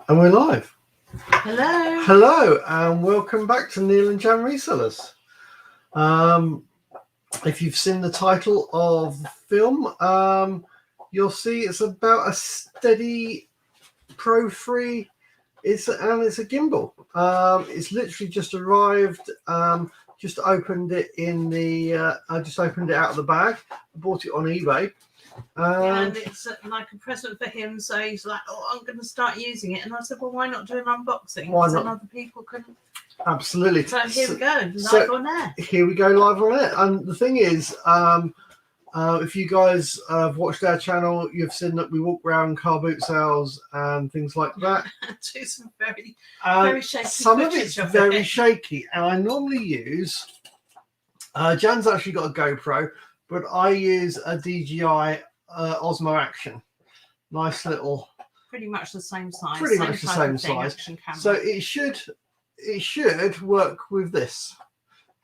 And we're live. Hello. Hello, and welcome back to Neil and Jan Resellers. If you've seen the title of the film, you'll see it's about a Steady Pro 3. It's a gimbal. It's literally just arrived. Just opened it I just opened it out of the bag. I bought it on eBay. And it's like a present for him, so he's like, "Oh, I'm going to start using it." And I said, "Well, why not do an unboxing? Why not? Then other people can." Absolutely. So here we go, live on air. Here we go, live on air. And the thing is, if you guys have watched our channel, you've seen that we walk around car boot sales and things like that. Do some very shaky. Some of it's very shaky, and I normally use. Jan's actually got a GoPro, but I use a DJI Osmo Action. Nice little. Pretty much the same size. Pretty much the same size. So it should work with this.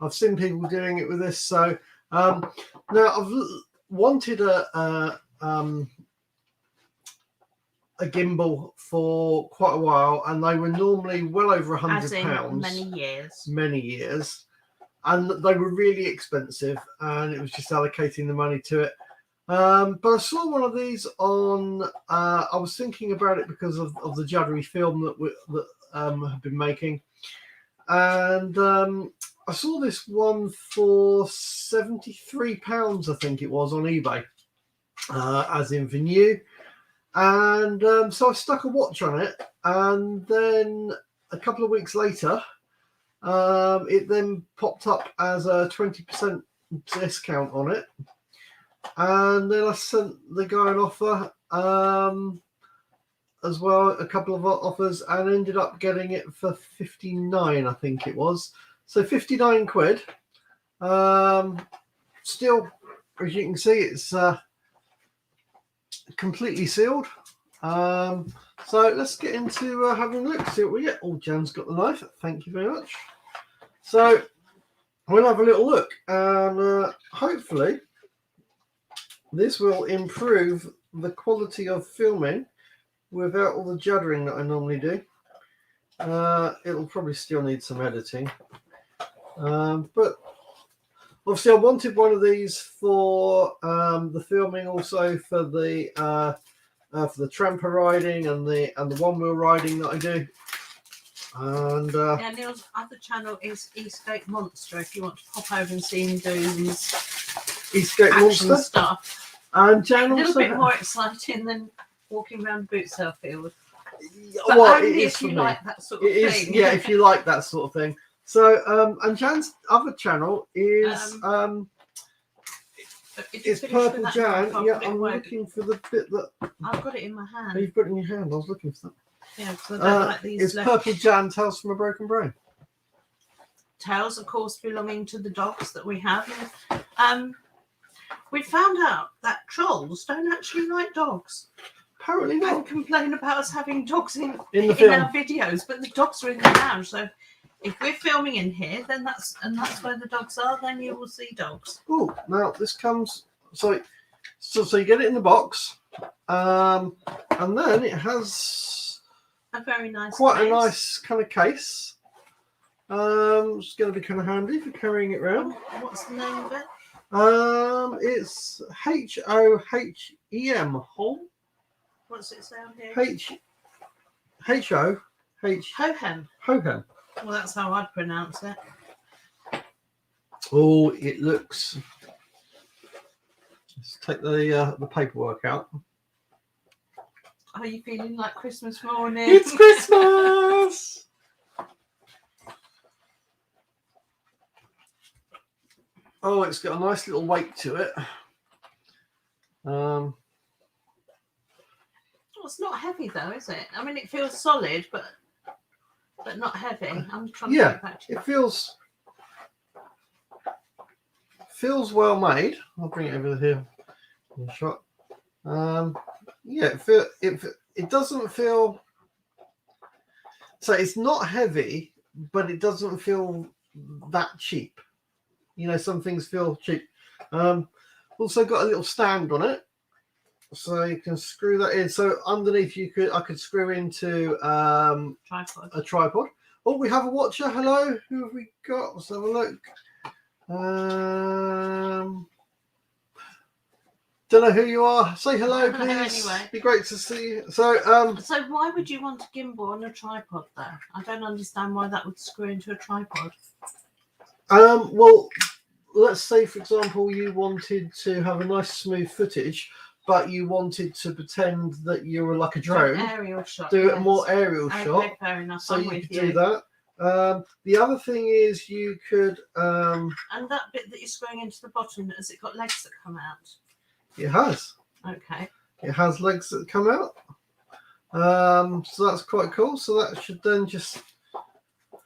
I've seen people doing it with this. So now I've wanted a gimbal for quite a while, and they were normally well over £100. Many years. And they were really expensive, and it was just allocating the money to it. But I saw one of these on. I was thinking about it because of the juddery film that have been making, and I saw this one for £73, I think it was, on eBay, as in for new. And so I stuck a watch on it, and then a couple of weeks later, it then popped up as a 20% discount on it, and then I sent the guy an offer as well, a couple of offers, and ended up getting it for 59, I think it was. So 59 quid. Still, as you can see, it's completely sealed. So let's get into having a look, see what we get. Oh, Jan's got the knife. Thank you very much. So we'll have a little look, and hopefully this will improve the quality of filming without all the juddering that I normally do. It'll probably still need some editing, but obviously I wanted one of these for the filming, also for the tramper riding and the one-wheel riding that I do. And Neil's other channel is Eastgate Monster, if you want to pop over and see him do his Eastgate Monster stuff. And Jan a little also bit more exciting than walking around boot sale field. But well, only if you like that sort of thing. Yeah, if you like that sort of thing. So and Jan's other channel is it's Purple Jan. Yeah, I'm looking for the bit that I've got it in my hand. Oh, you've got it in your hand. I was looking for that. Yeah, because I don't like these. It's Purple Jan, Tales from a Broken Brain. Tales, of course, belonging to the dogs that we have. We found out that trolls don't actually like dogs. Apparently not. And complain about us having dogs in the in film. our videos, but the dogs are in the lounge. So if we're filming in here, then that's where the dogs are. Then you will see dogs. Oh, now this comes. So you get it in the box, and then it has a very nice, a nice kind of case. It's going to be kind of handy for carrying it around. What's the name of it? It's HOHEM. What's it say on here? HOHEM. Hohem. Well, that's how I'd pronounce it. Oh, it looks. Let's take the paperwork out. Are you feeling like Christmas morning? It's Christmas! Oh, it's got a nice little weight to it. Well, it's not heavy though, is it? I mean, it feels solid, but not heavy. I'm trying to get back to it feels well made. I'll bring it over here in a shot. It doesn't feel. So it's not heavy, but it doesn't feel that cheap. You know, some things feel cheap. Also got a little stand on it. So you can screw that in. So underneath I could screw into a tripod. Oh, we have a watcher. Hello, who have we got? Let's have a look. Don't know who you are. Say hello, please. Anyway. Be great to see you. So why would you want a gimbal on a tripod though? I don't understand why that would screw into a tripod. Well, let's say for example you wanted to have a nice smooth footage, but you wanted to pretend that you were like a drone. Do an aerial shot. Do a more aerial shot. Fair enough. So you could do that. The other thing is you could. And that bit that you're screwing into the bottom, has it got legs that come out? It has. Okay. It has legs that come out. So that's quite cool. So that should then just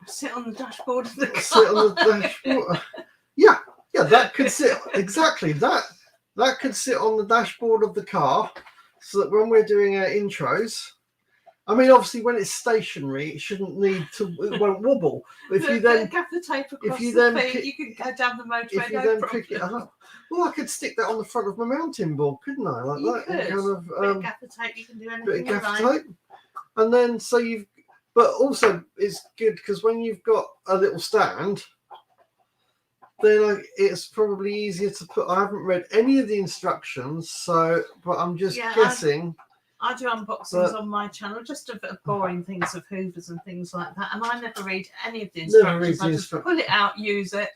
sit on the dashboard of the car. Sit on the dashboard. Yeah, that could sit exactly that. That could sit on the dashboard of the car, so that when we're doing our intros, I mean, obviously when it's stationary, it shouldn't need to. It won't wobble. But if you then have the tape across you the feet, you can go down the motorway. If you then pick it up, well, I could stick that on the front of my mountain board, couldn't I? Like you that, could. kind of bit of gaffer tape. You can do anything. Bit of gaffer tape, and then so you've. But also, it's good because when you've got a little stand, then it's probably easier to put. I haven't read any of the instructions, so but I'm just guessing. I do unboxings on my channel, just of boring things of hoovers and things like that, and I never read any of the instructions. I just pull it out, use it,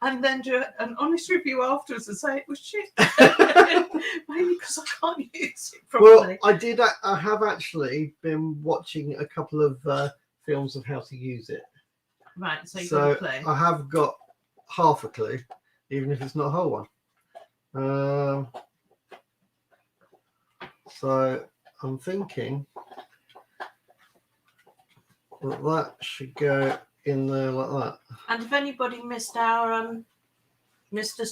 and then do an honest review afterwards and say it was shit. Maybe because I can't use it properly. Well, I have actually been watching a couple of films of how to use it. Right, so you've got a clue. I have got half a clue, even if it's not a whole one. So I'm thinking that should go in there like that. And if anybody missed us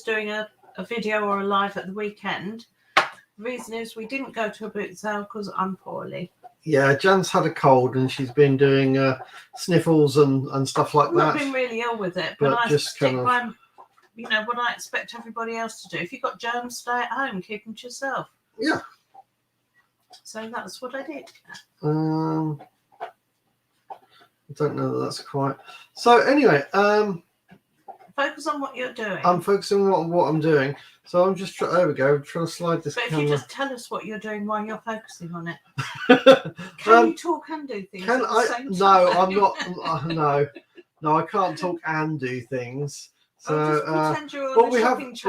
doing a video or a live at the weekend, the reason is we didn't go to a boot sale because I'm poorly. Yeah, Jan's had a cold and she's been doing sniffles and stuff like that. I've been really ill with it, but I just stick by, what I expect everybody else to do. If you've got germs, stay at home, keep them to yourself. Yeah. So that's what I did. I don't know that that's quite. So anyway, focus on what you're doing. I'm focusing on what I'm doing. So I'm just there we go. I'm trying to slide this. But if you just tell us what you're doing while you're focusing on it, you talk and do things? Can I? No, I'm not. No, I can't talk and do things. So, pretend you're on we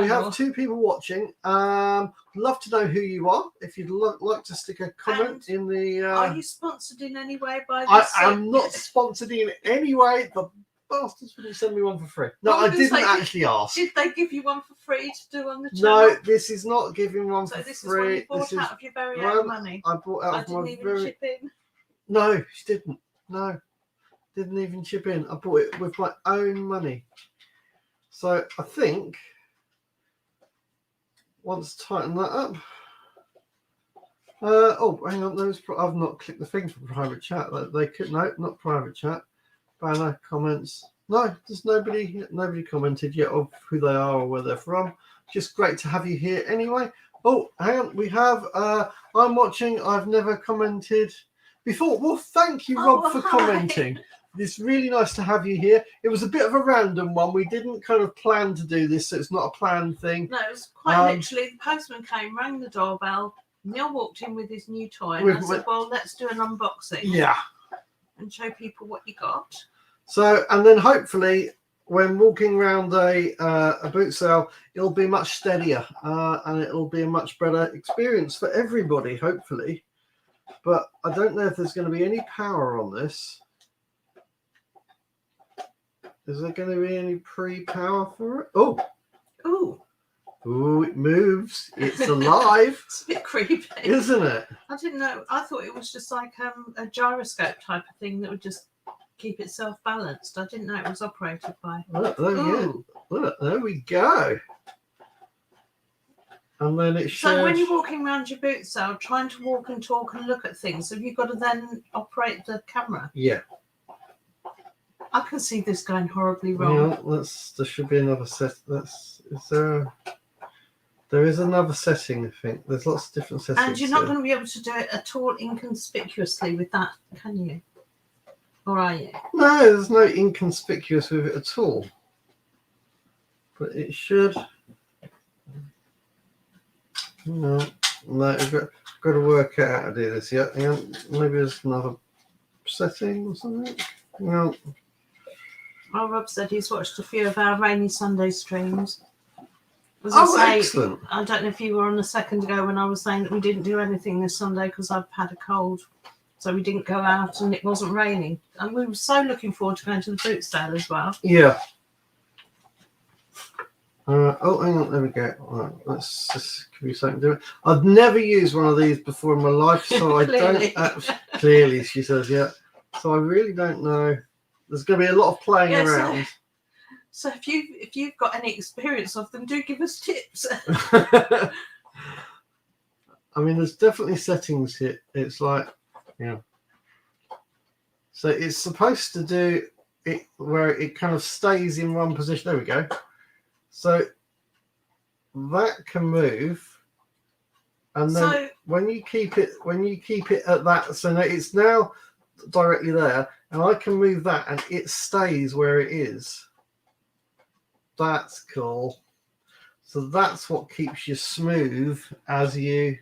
have 2 people watching. Love to know who you are. If you'd like to stick a comment in the. Are you sponsored in any way by this? I am not sponsored in any way. The bastards wouldn't send me one for free. No, I didn't actually ask. Did they give you one for free to do on the channel? No, this is not giving one for free. So this is one you bought out of your very own money. I bought out of my very. Chip in. No, she didn't. No, didn't even chip in. I bought it with my own money. So I think once tighten that up. Oh, hang on. I've not clicked the thing for private chat. They could not private chat. Banner comments. No, there's nobody commented yet of who they are or where they're from. Just great to have you here anyway. Oh, hang on. We have. I'm watching. I've never commented before. Well, thank you, Rob, for commenting. It's really nice to have you here. It was a bit of a random one. We didn't kind of plan to do this, so it's not a planned thing. No, it was quite literally. The postman came, rang the doorbell. Neil walked in with his new toy, and I said, "Well, let's do an unboxing." Yeah. And show people what you got. So, and then hopefully, when walking around a boot sale, it'll be much steadier, and it'll be a much better experience for everybody. Hopefully, but I don't know if there's going to be any power on this. Is there going to be any pre-power for it? Oh. Ooh, it moves. It's alive. It's a bit creepy. Isn't it? I didn't know. I thought it was just like a gyroscope type of thing that would just keep itself balanced. I didn't know it was operated by. Look, there we go. And then it shows. So when you're walking around your boot sale, trying to walk and talk and look at things, have you got to then operate the camera? Yeah. I can see this going horribly wrong. Yeah, there should be another set. Is there? There is another setting, I think. There's lots of different settings. And you're not going to be able to do it at all inconspicuously with that, can you? Or are you? No, there's no inconspicuous with it at all. But it should. No, I've got to work out how to do this yet. Yeah, maybe there's another setting or something. No. Well, Rob said he's watched a few of our rainy Sunday streams. Excellent. I don't know if you were on a second ago when I was saying that we didn't do anything this Sunday because I've had a cold. So we didn't go out and it wasn't raining. And we were so looking forward to going to the boot sale as well. Yeah. Oh, hang on. There we go. All right, let's just give you something to do. I've never used one of these before in my life, so I don't. Clearly, she says, yeah. So I really don't know. There's going to be a lot of playing around. So if you've got any experience of them, do give us tips. I mean, there's definitely settings here. It's like, yeah. So it's supposed to do it where it kind of stays in one position. There we go. So that can move, and then when you keep it at that, so now it's now directly there, and I can move that, and it stays where it is. That's cool. So that's what keeps you smooth as you.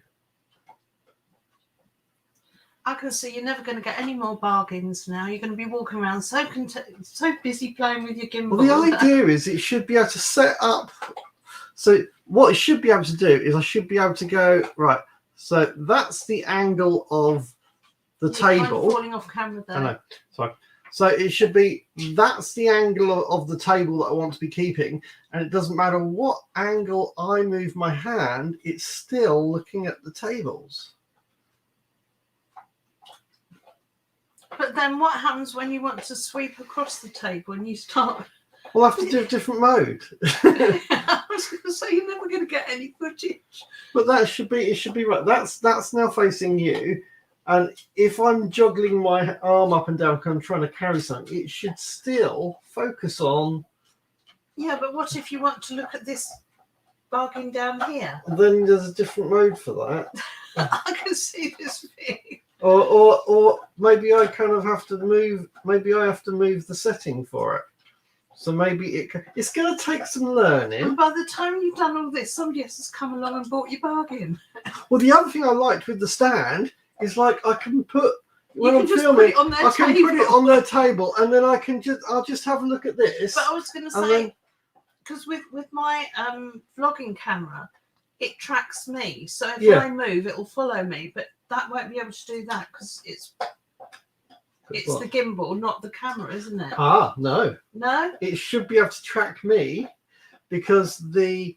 I can see you're never going to get any more bargains now. You're going to be walking around so busy playing with your gimbal. Well, the idea is it should be able to set up. So what it should be able to do is I should be able to go, right, so that's the angle of the table. Kind of falling off camera there. I know, sorry. So it should be, that's the angle of the table that I want to be keeping. And it doesn't matter what angle I move my hand, it's still looking at the tables. But then what happens when you want to sweep across the table and you start... We'll have to do a different mode. I was going to say, you're never going to get any footage. But that should be, it should be right. That's now facing you. And if I'm juggling my arm up and down because I'm trying to carry something, it should still focus on... Yeah, but what if you want to look at this bargain down here? Then there's a different mode for that. I can see this thing. Or maybe I kind of have to move. Maybe I have to move the setting for it. So maybe it's going to take some learning. And by the time you've done all this, somebody else has come along and bought your bargain. Well, the other thing I liked with the stand is like I can put when I'm filming, I can put it on their table, and then I'll just have a look at this. But I was going to say, because with my vlogging camera, it tracks me. So if I move, it will follow me. But that won't be able to do that because it's the gimbal, not the camera, isn't it? No. It should be able to track me because the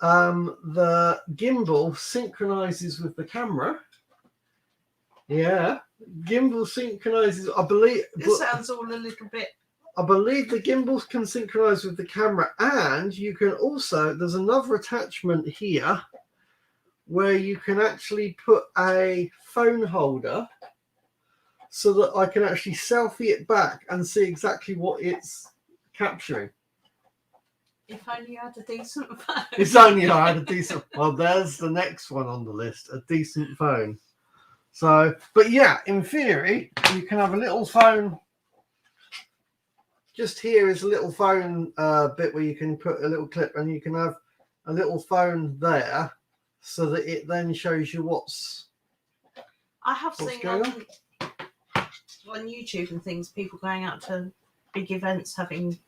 gimbal synchronizes with the camera. Yeah, gimbal synchronizes. I believe it sounds all a little bit. I believe the gimbals can synchronize with the camera, and you can also. There's another attachment here where you can actually put a phone holder so that I can actually selfie it back and see exactly what it's capturing. If only you had a decent phone. It's only I had a decent. Well, there's the next one on the list: a decent phone. So, but yeah, in theory, you can have a little phone. Just here is a little phone bit where you can put a little clip, and you can have a little phone there, so that it then shows you what's. I have seen on YouTube and things, people going out to big events having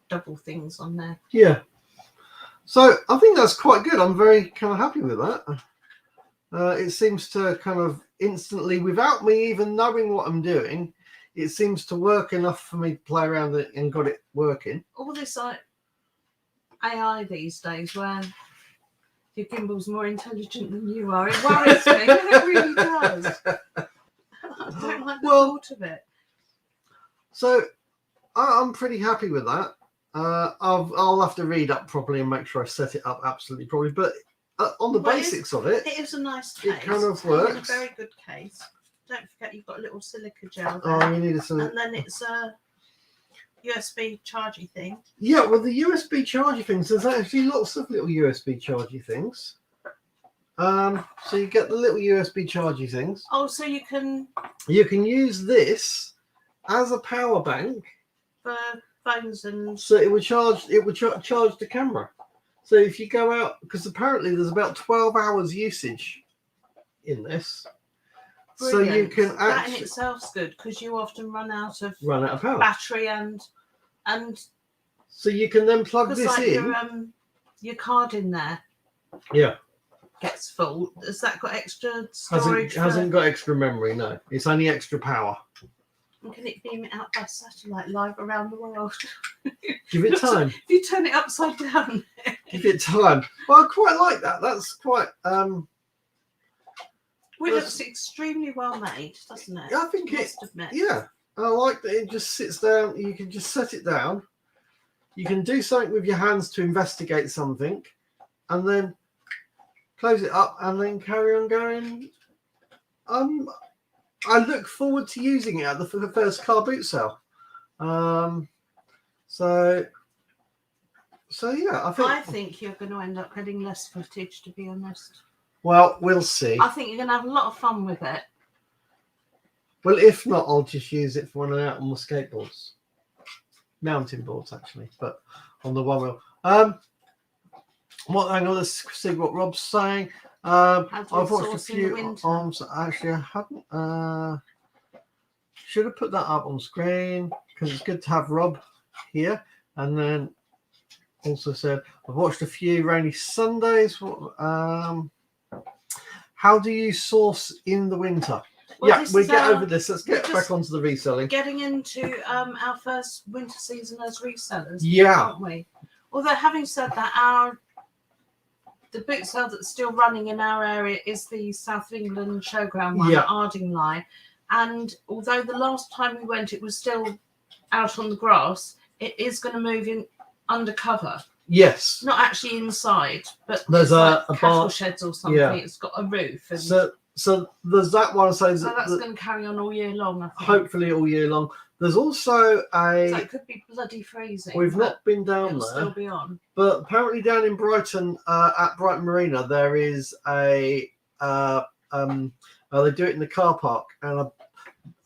double things on there. Yeah. So I think that's quite good. I'm very kind of happy with that. It seems to kind of instantly, without me even knowing what I'm doing, it seems to work enough for me to play around with it and got it working. All this like AI these days, where your gimbal's more intelligent than you are, it worries me. It really does. I don't like the thought of it. So I'm pretty happy with that. I'll have to read up properly and make sure I set it up absolutely properly. But on the basics of it, it is a nice case. It kind of works. In a very good case. Don't forget you've got a little silica gel there. Oh, you need some. And then it's a USB chargy thing. Yeah, well, the USB chargy things. There's actually lots of little USB chargy things. So you get the little USB chargey things. Oh, so you can use this as a power bank for phones and. So it would charge. It would charge the camera. So if you go out, because apparently there's about 12 hours usage in this. Brilliant. So you can actually that in itself's good because you often run out of power, battery and. So you can then plug this in. Your card in there. Yeah. Gets full. Has that got extra storage? Hasn't got extra memory. No, it's only extra power. And can it beam it out by satellite live around the world? Give it time. If you turn it upside down. Give it time. Well, I quite like that. That's quite. Well, it looks extremely well made, doesn't it? I think it. Yeah, I like that it just sits down. You can just set it down. You can do something with your hands to investigate something, and then close it up, and then carry on going. I look forward to using it at the first car boot sale. So yeah, I think you're going to end up getting less footage, to be honest. Well, we'll see. I think you're going to have a lot of fun with it. Well, if not, I'll just use it for running out on my skateboards, mountain boards actually, but on the one wheel. Hang on, let's see what Rob's saying. I've watched a few arms. Actually, I haven't. Should have put that up on screen because it's good to have Rob here. And then also said, I've watched a few rainy Sundays. How do you source in the winter? Well, yeah, we get over this. Let's get back onto the reselling. Getting into our first winter season as resellers. Yeah. Aren't we? Although having said that, the boot sale that's still running in our area is the South of England Showground one at Ardingly. And although the last time we went, it was still out on the grass, it is going to move in undercover. Yes. Not actually inside, but there's a cattle sheds or something. Yeah. It's got a roof. And so there's that one. So that's going to carry on all year long, I think. Hopefully all year long. There's also so it could be bloody freezing. We've not been down there. Still be on. But apparently down in Brighton, at Brighton Marina, there is a they do it in the car park, and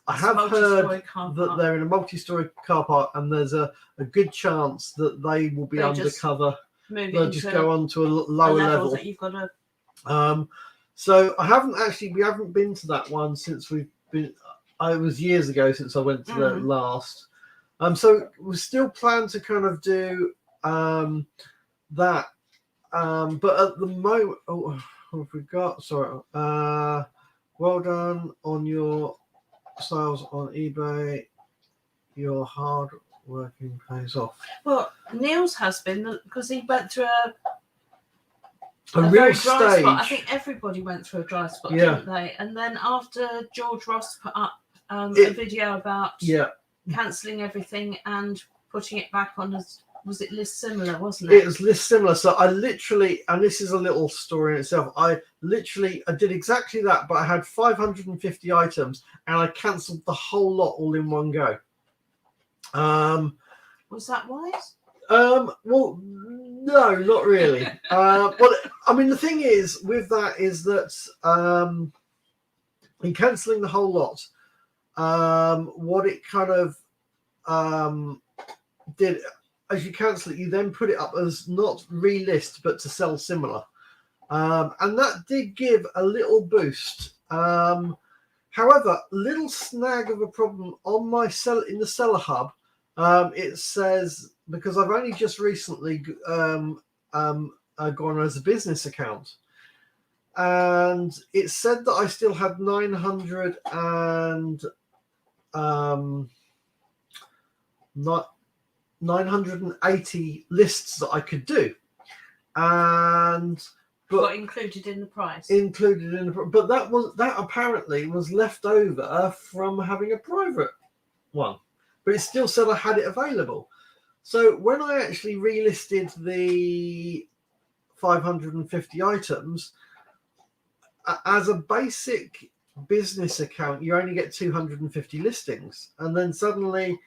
I have heard that they're in a multi-story car park, and there's a good chance that they will be undercover. They'll just go on to a lower level. That you've got to... So we haven't been to that one since we've been. It was years ago since I went to the last. So we still plan to kind of do that. But at the moment, what have we got? Sorry. Well done on your sales on eBay. Your hard working pays off. Well, Neil's has been, because he went through a real very dry stage. Spot. I think everybody went through a dry spot, didn't they? And then after George Ross put up a video about cancelling everything and putting it back on as, was it list similar, wasn't it? It was list similar. So I literally, and this is a little story in itself, I did exactly that, but I had 550 items and I cancelled the whole lot all in one go. Was that wise? Well, no, not really. Well, I mean, the thing is with that is that in cancelling the whole lot, what it kind of did, as you cancel it, you then put it up as not relist but to sell similar, and that did give a little boost. However, little snag of a problem on my in the seller hub. It says, because I've only just recently gone as a business account, and it said that I still had 980 lists that I could do, but included in the price. But that apparently was left over from having a private one. But it still said I had it available. So when I actually relisted the 550 items, as a basic business account, you only get 250 listings. And then suddenly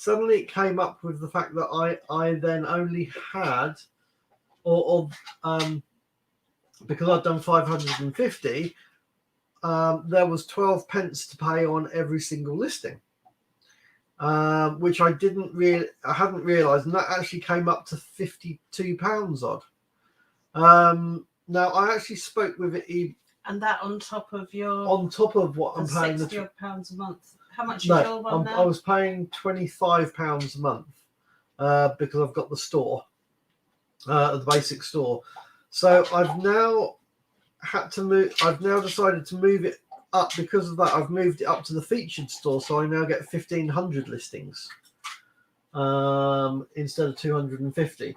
it came up with the fact that I then only had, because I'd done 550, there was 12 pence to pay on every single listing, which I hadn't realised, and that actually came up to £52 odd. Now I actually spoke with it. And that on top of what I'm paying, £60 a month. How much is your one now? I was paying £25 a month because I've got the store, the basic store. So I've now decided to move it up. Because of that, I've moved it up to the featured store, so I now get 1,500 listings instead of 250.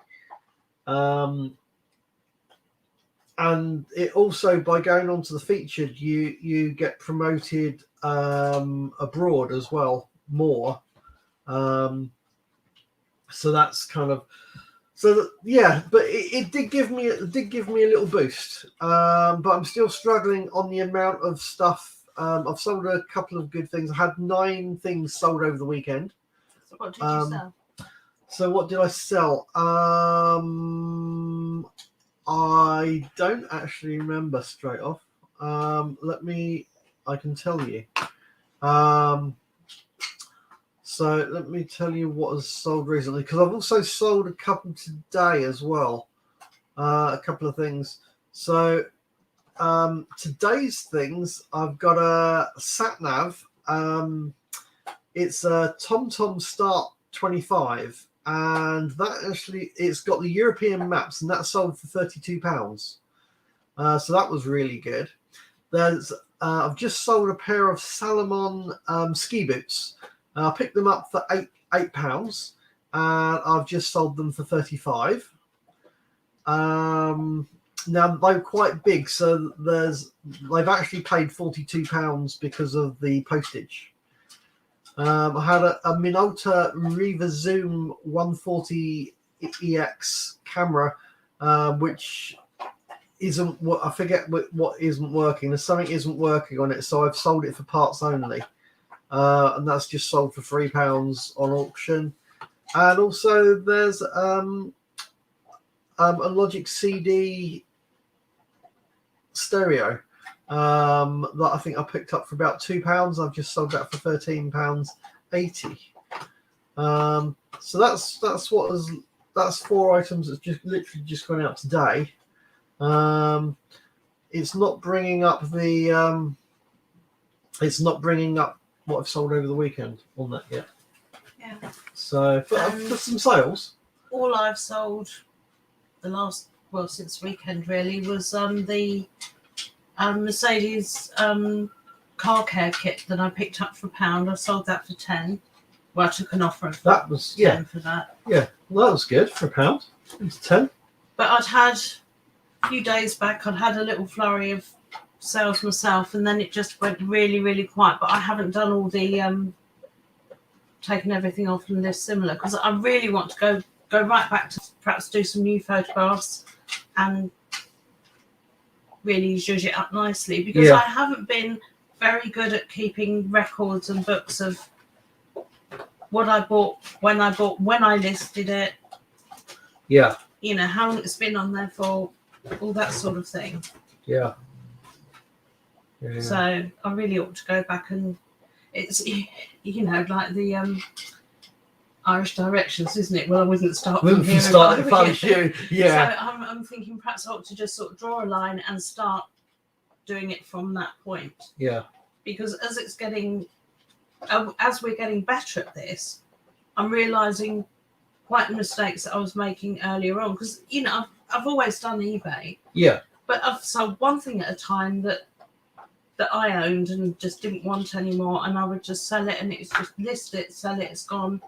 And it also, by going on to the featured, you get promoted abroad as well more. So that's kind of but it did give me a little boost. But I'm still struggling on the amount of stuff. I've sold a couple of good things. I had 9 things sold over the weekend. So what did you sell? So what did I sell? I don't actually remember straight off. I can tell you. So let me tell you what has sold recently, because I've also sold a couple today as well. A couple of things. So today's things, I've got a sat nav. It's a TomTom Start 25. And that actually, it's got the European maps, and that sold for £32. So that was really good. I've just sold a pair of Salomon ski boots. I picked them up for £8, and I've just sold them for £35. Now they're quite big, so they've actually paid £42 because of the postage. I had a Minolta Riva Zoom 140 EX camera, which isn't what I forget what isn't working. There's something isn't working on it, so I've sold it for parts only, and that's just sold for £3 on auction. And also there's a Logic CD stereo that I think I picked up for about £2. I've just sold that for £13.80. So that's 4 items that's just literally just gone out today. It's not bringing up what I've sold over the weekend on that yet. Yeah. So for some sales, all I've sold since weekend really was the Mercedes car care kit that I picked up for £1. I sold that for 10. Well, I took an offer of 10 for that. Yeah, well, that was good for £1. It's 10. But I'd had a few days back, I'd had a little flurry of sales myself, and then it just went really, really quiet. But I haven't done all the taken everything off and list similar, because I really want to go right back to perhaps do some new photographs and really zhuzh it up nicely, because I haven't been very good at keeping records and books of what I bought, when I listed it. Yeah. You know, how long it's been on there for, all that sort of thing. Yeah. So I really ought to go back, and it's, you know, like the Irish directions, isn't it? Well, I wouldn't start from here. If I was you. Yeah. So I'm thinking perhaps I ought to just sort of draw a line and start doing it from that point. Yeah. Because as we're getting better at this, I'm realising quite the mistakes that I was making earlier on. Because, you know, I've always done eBay. Yeah. But I've sold one thing at a time that I owned and just didn't want anymore, and I would just sell it, and it's just list it, sell it, it's gone.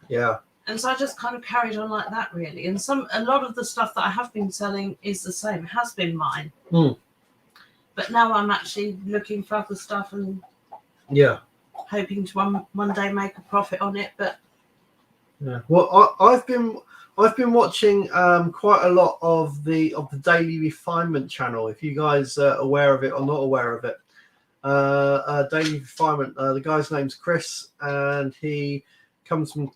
Yeah. And so I just kind of carried on like that, really. And a lot of the stuff that I have been selling is the same, has been mine. But now I'm actually looking for other stuff and hoping to one day make a profit on it. But well, I've been watching quite a lot of the Daily Refinement channel. If you guys are aware of it or not aware of it, Daily Refinement. The guy's name's Chris, and he comes from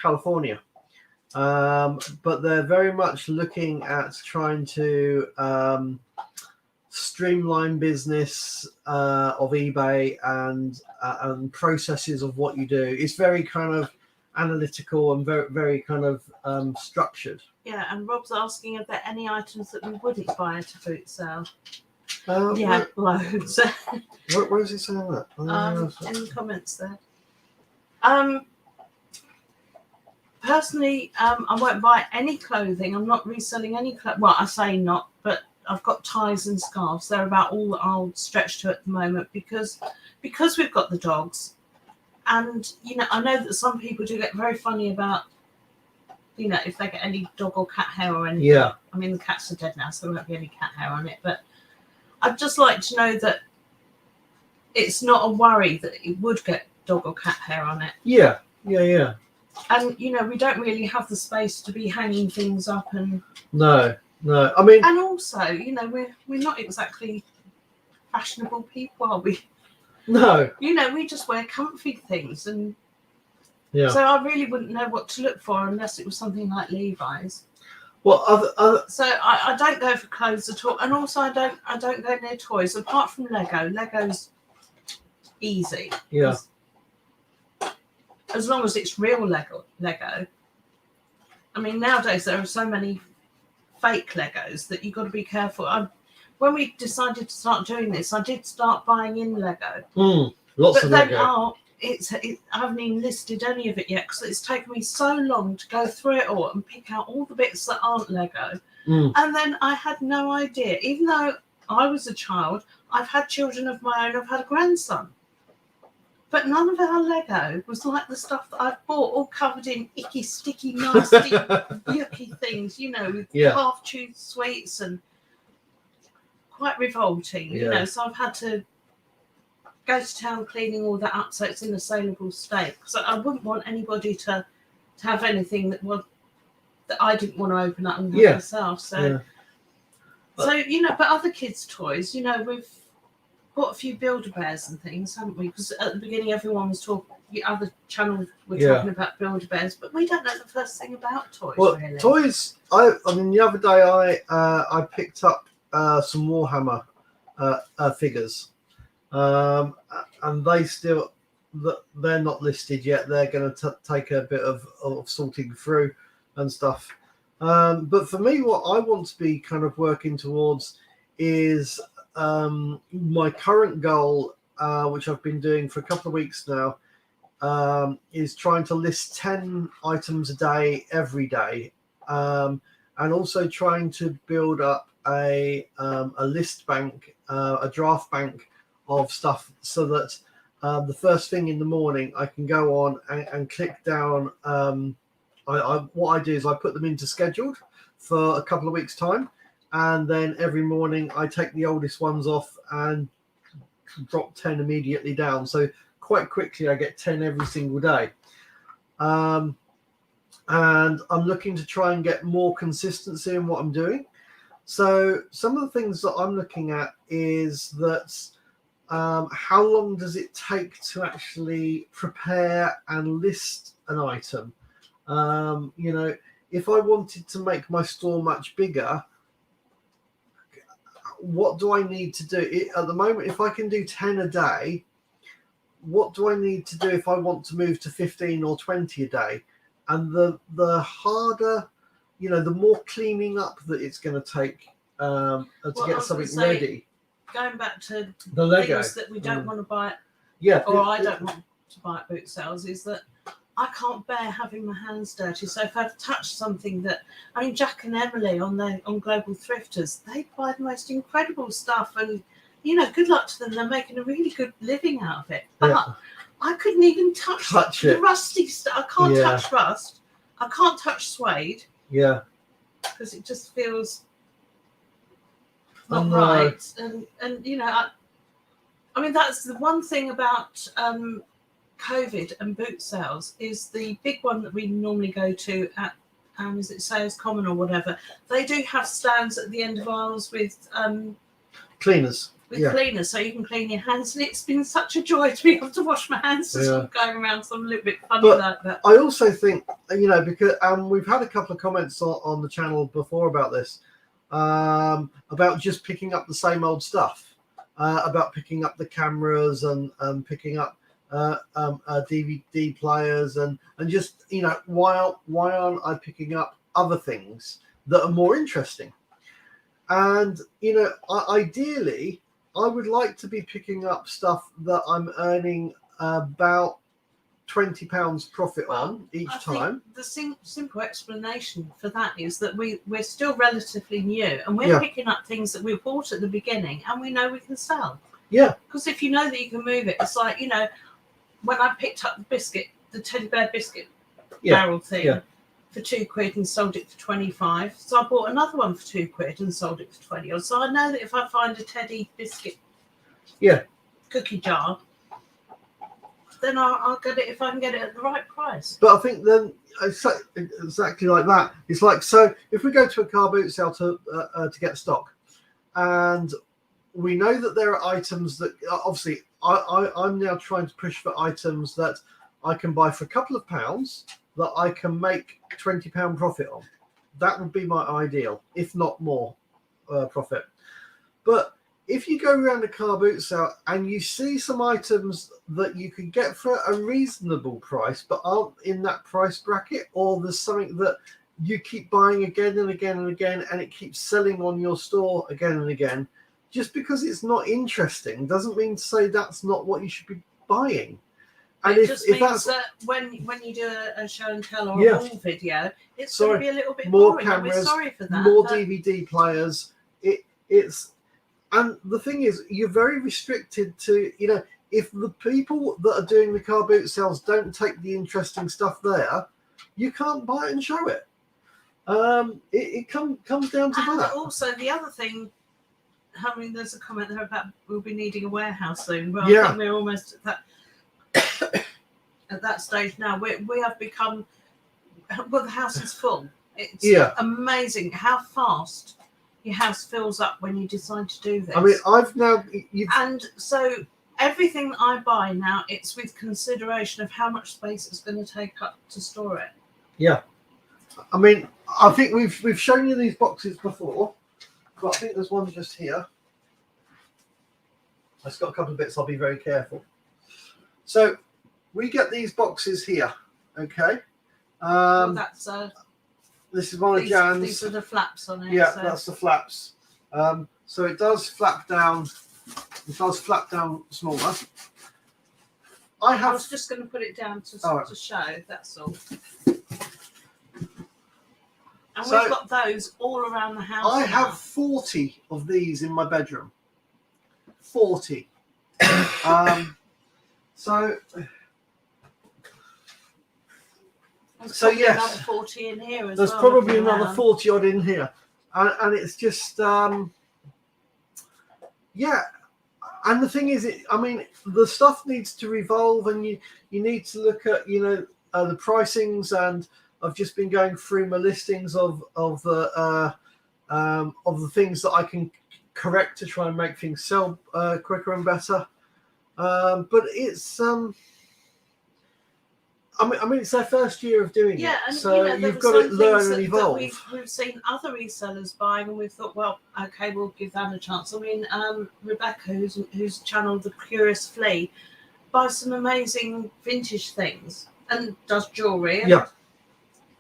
California. but they're very much looking at trying to streamline business of eBay and processes of what you do. It's very kind of analytical and very, very kind of structured. Yeah, and Rob's asking, are there any items that we wouldn't buy at a boot sale? Loads. Where is he saying that? In the comments there. Personally, I won't buy any clothing. I'm not reselling any clothes. Well, I say not, but I've got ties and scarves. They're about all that I'll stretch to at the moment because we've got the dogs. And, I know that some people do get very funny about, if they get any dog or cat hair or anything. Yeah. I mean, the cats are dead now, so there won't be any cat hair on it. But I'd just like to know that it's not a worry that it would get dog or cat hair on it. Yeah. And, we don't really have the space to be hanging things up and... No. I mean... And also, we're not exactly fashionable people, are we? No. We just wear comfy things. And yeah. So I really wouldn't know what to look for unless it was something like Levi's. Well, other... So I don't go for clothes at all. And also I don't go near toys, apart from Lego. Lego's easy. Yeah. As long as it's real Lego. I mean, nowadays there are so many fake Legos that you've got to be careful. When we decided to start doing this, I did start buying in Lego. Lots of Lego. I haven't even listed any of it yet because it's taken me so long to go through it all and pick out all the bits that aren't Lego. And then I had no idea. Even though I was a child, I've had children of my own, I've had a grandson. But none of our Lego was like the stuff that I've bought, all covered in icky, sticky, nasty, yucky things, with half-chewed sweets and quite revolting, So I've had to go to town cleaning all that up so it's in a saleable state. Because I wouldn't want anybody to have anything that I didn't want to open up and have myself. So, but other kids' toys, we've got a few Build-A-Bears and things, haven't we? Because at the beginning, everyone was talking. The other channels were talking about Build-A-Bears, but we don't know the first thing about toys. Well, really. Toys. I mean, the other day I picked up some Warhammer figures, and they're not listed yet. They're going to take a bit of sorting through and stuff. But for me, what I want to be kind of working towards is my current goal, which I've been doing for a couple of weeks now, is trying to list 10 items a day every day, and also trying to build up a list bank, a draft bank of stuff, so that the first thing in the morning I can go on and click down. What I do is I put them into scheduled for a couple of weeks' time. And then every morning I take the oldest ones off and drop 10 immediately down. So quite quickly I get 10 every single day. And I'm looking to try and get more consistency in what I'm doing. So some of the things that I'm looking at is that how long does it take to actually prepare and list an item? If I wanted to make my store much bigger, what do I need to do? At the moment, if I can do 10 a day, what do I need to do if I want to move to 15 or 20 a day? And the harder, the more cleaning up that it's going to take to get something ready. Going back to the Lego things that we don't want to buy, I don't want to buy at boot sales, is that I can't bear having my hands dirty. So if I've touched something Jack and Emily on Global Thrifters, they buy the most incredible stuff, and good luck to them. They're making a really good living out of it. But I couldn't even touch the rusty stuff. I can't touch rust. I can't touch suede. Yeah. Because it just feels not right. And I mean that's the one thing about COVID and boot sales is the big one that we normally go to at is it Sales Common or whatever. They do have stands at the end of aisles with cleaners. with cleaners, so you can clean your hands. And it's been such a joy to be able to wash my hands as I'm going around. So I'm a little bit funny like that. I also think, because we've had a couple of comments on the channel before about this, about just picking up the same old stuff, about picking up the cameras and picking up DVD players and just, why aren't I picking up other things that are more interesting? And, ideally, I would like to be picking up stuff that I'm earning about £20 profit on each time. The simple explanation for that is that we're still relatively new, and we're picking up things that we bought at the beginning and we know we can sell. Yeah. Because if you know that you can move it, it's like, when I picked up the teddy bear biscuit barrel thing for £2 and sold it for 25. So I bought another one for £2 and sold it for 20. So I know that if I find a teddy biscuit cookie jar, then I'll get it if I can get it at the right price. But I think then exactly like that. It's like, so if we go to a car boot sale to get stock, and we know that there are items that obviously I'm now trying to push for items that I can buy for a couple of pounds that I can make £20 profit on. That would be my ideal, if not more profit. But if you go around a car boot sale and you see some items that you can get for a reasonable price but aren't in that price bracket, or there's something that you keep buying again and again and again and it keeps selling on your store again and again, just because it's not interesting doesn't mean to say that's not what you should be buying. And it just means that when you do a show and tell or a haul video, it's going to be a little bit more boring. cameras, we're sorry for that. More DVD players. It's and the thing is, you're very restricted to, if the people that are doing the car boot sales don't take the interesting stuff there, you can't buy it and show it. It comes down to that. Also, the other thing, there's a comment there about we'll be needing a warehouse soon. Well, I think we're almost at that at that stage now. We have become, the house is full. It's amazing how fast your house fills up when you decide to do this. And so everything that I buy now, it's with consideration of how much space it's going to take up to store it. Yeah. I think we've shown you these boxes before, but I think there's one just here. It's got a couple of bits. I'll be very careful. So we get these boxes here, okay? That's this is one of Jan's. These are the flaps on it. Yeah, that's the flaps. So it does flap down. It does flap down smaller. I was just going to put it down to show. That's all. And we've got those all around the house. I have 40 of these in my bedroom. 40. So yes, another 40 in here as there's well, probably another 40 odd in here, and it's just and the thing is, the stuff needs to revolve, and you need to look at the pricings, and I've just been going through my listings of the things that I can correct to try and make things sell quicker and better, but it's it's their first year of doing it, and so you've got to learn and evolve. We've seen other resellers buying, and we've thought, well, okay, we'll give that a chance. Rebecca, who's channeled The Curious Flea, buys some amazing vintage things and does jewellery.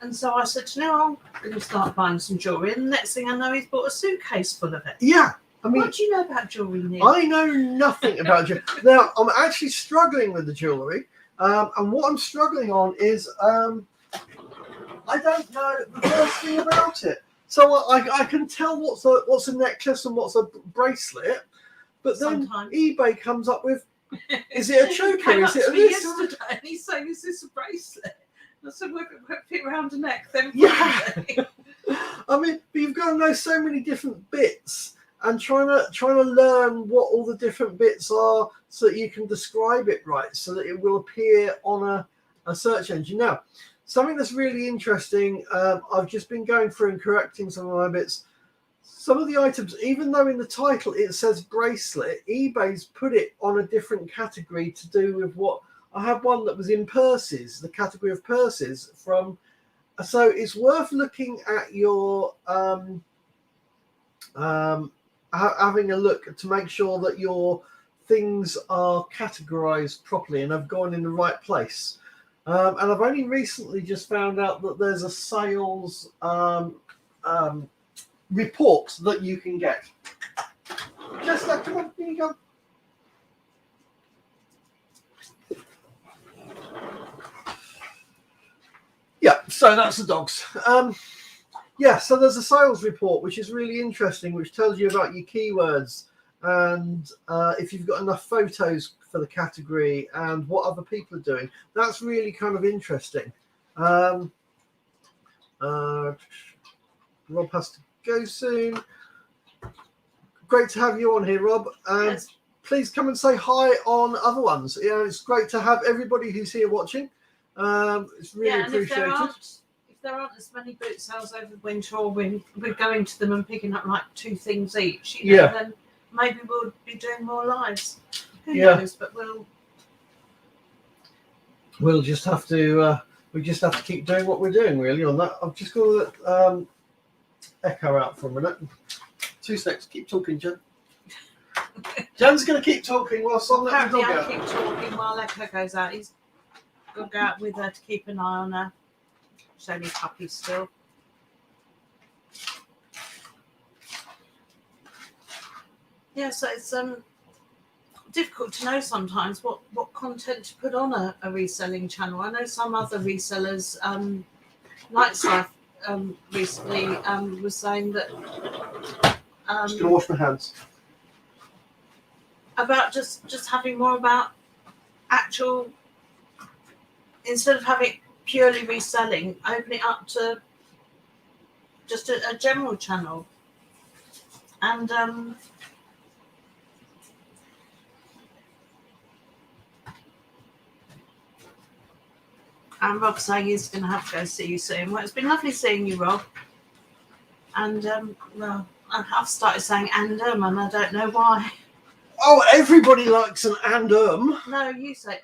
And so I said to him, I'm going to start buying some jewellery. And the next thing I know, he's bought a suitcase full of it. Yeah. What do you know about jewellery, Neil? I know nothing about jewellery. Now, I'm actually struggling with the jewellery. And what I'm struggling on is I don't know the first thing about it. So I can tell what's a necklace and what's a bracelet, but then eBay comes up with, is it a choker? Is it a this? Yesterday, and he's saying, is this a bracelet? I said, whip it around the neck, then but you've got to know so many different bits. And trying to learn what all the different bits are so that you can describe it right, so that it will appear on a search engine. Now, something that's really interesting, I've just been going through and correcting some of my bits. some of the items, even though in the title it says bracelet, eBay's put it on a different category to do with what I have one that was in purses, the category of purses from. So it's worth looking at your having a look to make sure that your things are categorized properly and have gone in the right place. And I've only recently just found out that there's a sales report that you can get. Just come on, here you go. Yeah, so that's the dogs. Yeah, so there's a sales report which is really interesting, which tells you about your keywords and if you've got enough photos for the category and what other people are doing. That's really kind of interesting. Rob has to go soon. Great to have you on here, Rob. And yes, please come and say hi on other ones. Yeah, it's great to have everybody who's here watching. It's really appreciated. If there aren't as many boot sales over winter, or we're going to them and picking up like 2 things each, you know, then maybe we'll be doing more lives. Who knows? But we'll just have to keep doing what we're doing really on that. I've just got to let Echo out for a minute. 2 seconds. Keep talking, Jen. Jen's going to keep talking whilst I'm letting the dog out. I keep talking while Echo goes out. He's got to go out with her to keep an eye on her. She's only a puppy still. Yeah, so it's difficult to know sometimes what content to put on a reselling channel. I know some other resellers, Nightlife recently was saying that just gonna wash my hands. About just having more about actual, instead of having purely reselling, open it up to just a general channel. And Rob's saying he's going to have to go see you soon. Well, it's been lovely seeing you, Rob. And well, I've started saying and I don't know why. Oh, everybody likes an and No, you say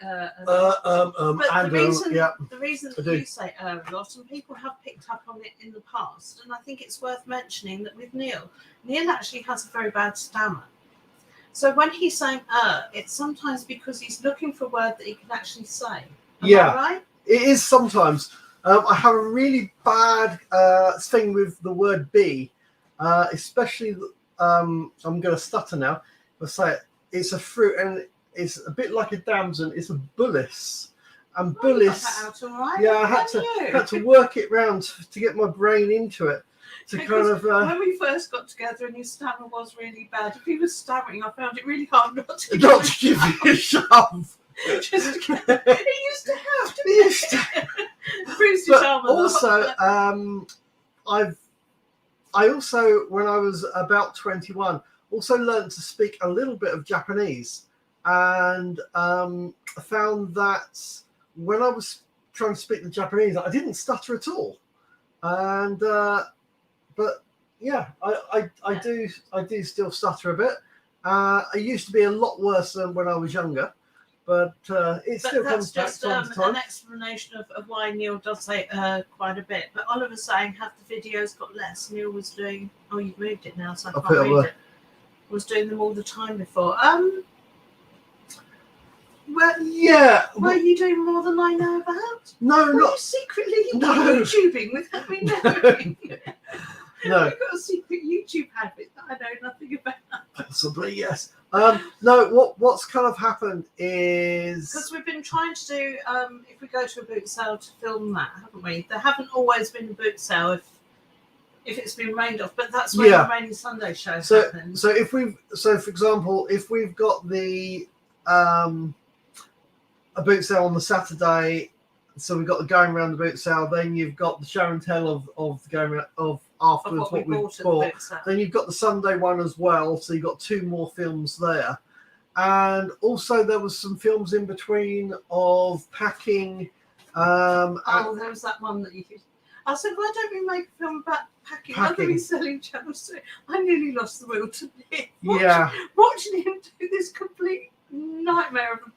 But the reason that you say a lot, and people have picked up on it in the past, and I think it's worth mentioning that with Neil actually has a very bad stammer. So when he's saying it's sometimes because he's looking for a word that he can actually say. Am I right? It is sometimes. I have a really bad thing with the word be, especially. I'm going to stutter now. I'll say it. It's a fruit, and it's a bit like a damson. It's a bullis, and bullis. Yeah, I had to work it round to get my brain into it. To because kind of. When we first got together, and his stammer was really bad. If he was stammering, I found it really hard not to give you a shove. He used to have. Bruised his arm a lot. Also, I also, when I was about 21, also learned to speak a little bit of Japanese, and found that when I was trying to speak the Japanese, I didn't stutter at all. And but yeah, I do still stutter a bit. I used to be a lot worse than when I was younger. But it still comes back time to time. An explanation of why Neil does say quite a bit. But Oliver's saying, have the videos got less? Neil was doing, oh, you've moved it now, so I can't read it. Was doing them all the time before. Well, yeah. Were you doing more than I know about? No, not you secretly YouTubing without me knowing. No. We've got a secret YouTube habit that I know nothing about. Possibly, yes. No, what's kind of happened is... Because we've been trying to do, if we go to a boot sale, to film that, haven't we? There haven't always been a boot sale if it's been rained off, but that's when the Rainy Sunday shows happen. So for example, if we've got the a boot sale on the Saturday, so we've got the going around the boot sale, then you've got the show and tell of the going around of afterwards what we bought. Then you've got the Sunday one as well, so you've got 2 more films there. And also there was some films in between of packing. There was that one that you could... I said, why don't we make a film about packing other reselling channels? I nearly lost the will to live. Watching him do this complete nightmare of a...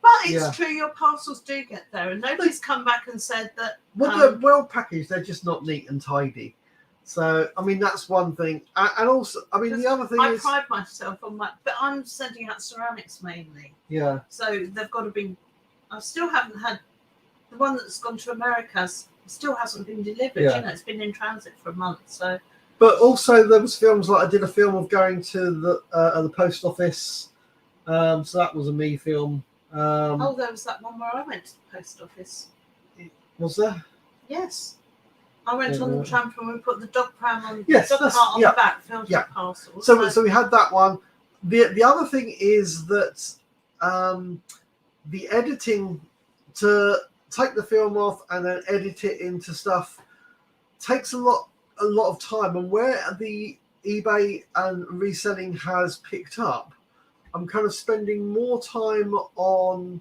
But it's true, your parcels do get there, and nobody's come back and said that... Well, they're well packaged, they're just not neat and tidy. So, I mean, that's one thing. And also, I mean, the other thing is... I pride myself on my... But I'm sending out ceramics mainly. Yeah. So they've got to be... I still haven't had... The one that's gone to America still hasn't been delivered. You know, it's been in transit for a month, so... But also, there was films, like I did a film of going to the post office. So that was a me film. There was that one where I went to the post office. Was there? Yes. I went on the tramp and we put the dog pram on the dog cart on the back, filled with parcels. So we had that one. The other thing is that the editing, to take the film off and then edit it into stuff, takes a lot of time. And where the eBay and reselling has picked up, I'm kind of spending more time on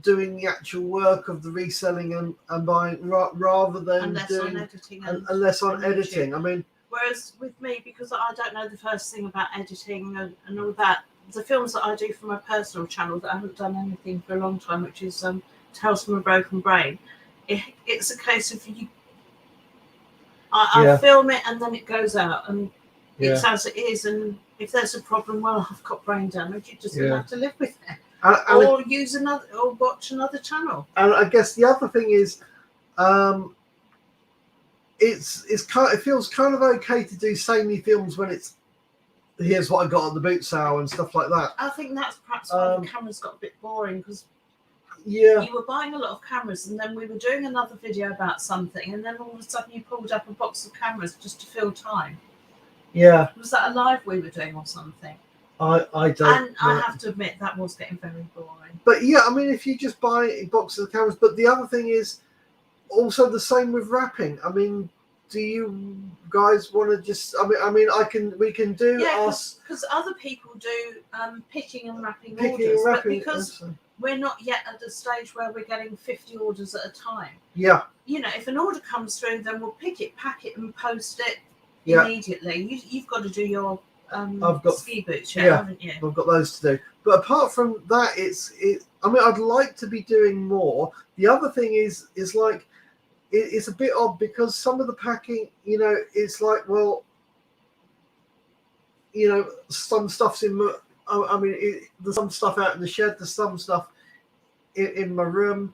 doing the actual work of the reselling and buying rather than less on editing. I mean, whereas with me, because I don't know the first thing about editing and all that, the films that I do for my personal channel that I haven't done anything for a long time, which is Tales from a Broken Brain, it's a case of I film it and then it goes out and it's as it is, and if there's a problem, well, I've got brain damage, you just have to live with it. Or use another, or watch another channel. And I guess the other thing is, it feels kind of okay to do samey films when it's here's what I got at the boot sale and stuff like that. I think that's perhaps why the cameras got a bit boring, because you were buying a lot of cameras, and then we were doing another video about something, and then all of a sudden you pulled up a box of cameras just to fill time. Yeah. Was that a live we were doing or something? I don't. And I have to admit that was getting very boring. But yeah, I mean, if you just buy boxes of cameras, but the other thing is also the same with wrapping. I mean, do you guys want to just? We can do because other people do picking and wrapping orders, but because we're not yet at the stage where we're getting 50 orders at a time. Yeah. You know, if an order comes through, then we'll pick it, pack it, and post it immediately. You've got to do your I've got ski boots, haven't you? I've got those to do. But apart from that, I mean, I'd like to be doing more. The other thing is like, it's a bit odd because some of the packing, you know, it's like, well, you know, some stuff's in. There's some stuff out in the shed. There's some stuff in my room.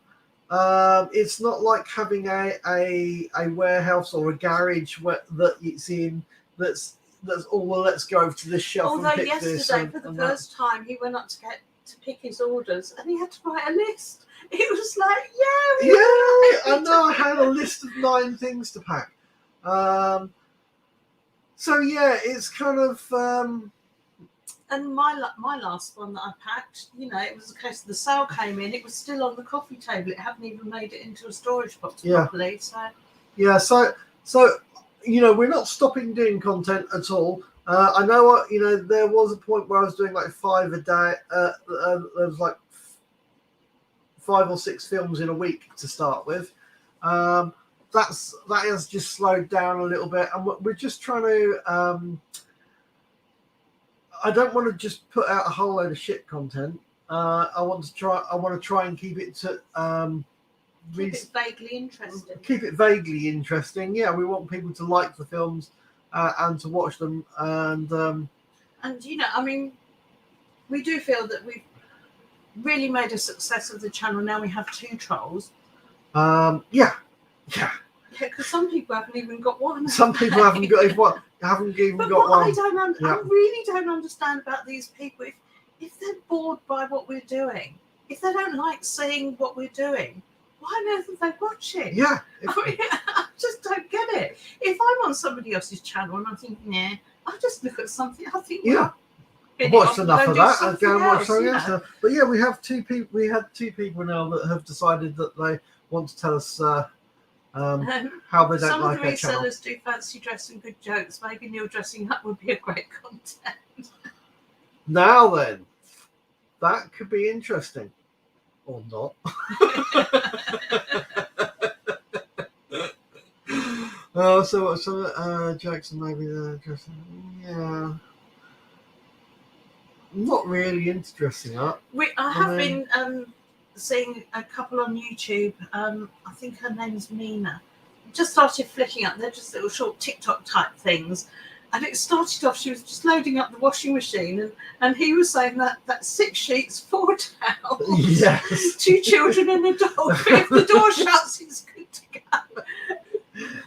It's not like having a warehouse or a garage that it's in. That's well, let's go over to this shelf. Although yesterday, for the first time, he went up to pick his orders, and he had to write a list. It was like, I know. I had a list of 9 things to pack. So yeah, it's kind of. And my last one that I packed, you know, it was a case of the sale came in, it was still on the coffee table. It hadn't even made it into a storage box properly. So you know, we're not stopping doing content at all. I know, you know, there was a point where I was doing like 5 a day. There was like 5 or 6 films in a week to start with. That has just slowed down a little bit, and we're just trying to. I don't want to just put out a whole load of shit content. I want to try and keep it to. Keep it vaguely interesting. Keep it vaguely interesting. Yeah, we want people to like the films and to watch them. And you know, I mean, we do feel that we've really made a success of the channel. Now we have 2 trolls. Yeah, because some people haven't even got one. Some people haven't even got one. I really don't understand about these people. If they're bored by what we're doing, if they don't like seeing what we're doing, why on earth are they watching? Yeah. I just don't get it. If I'm on somebody else's channel and I'm thinking, I'll just look at something. I think, I've watched enough of that. I'll go and watch something else. But yeah, we have 2 people. We had 2 people now that have decided that they want to tell us how they don't like our channel. Some of the resellers do fancy dressing good jokes. Maybe Neil dressing up would be a great content. Now then, that could be interesting. Or not. Oh, so Jackson maybe yeah. I'm not really into dressing up. I have been seeing a couple on YouTube. I think her name's Mina. Just started flicking up. They're just little short TikTok type things. And it started off, she was just loading up the washing machine, and he was saying that 6 sheets, 4 towels, yes. 2 children and a dog. But if the door shuts, it's good to go.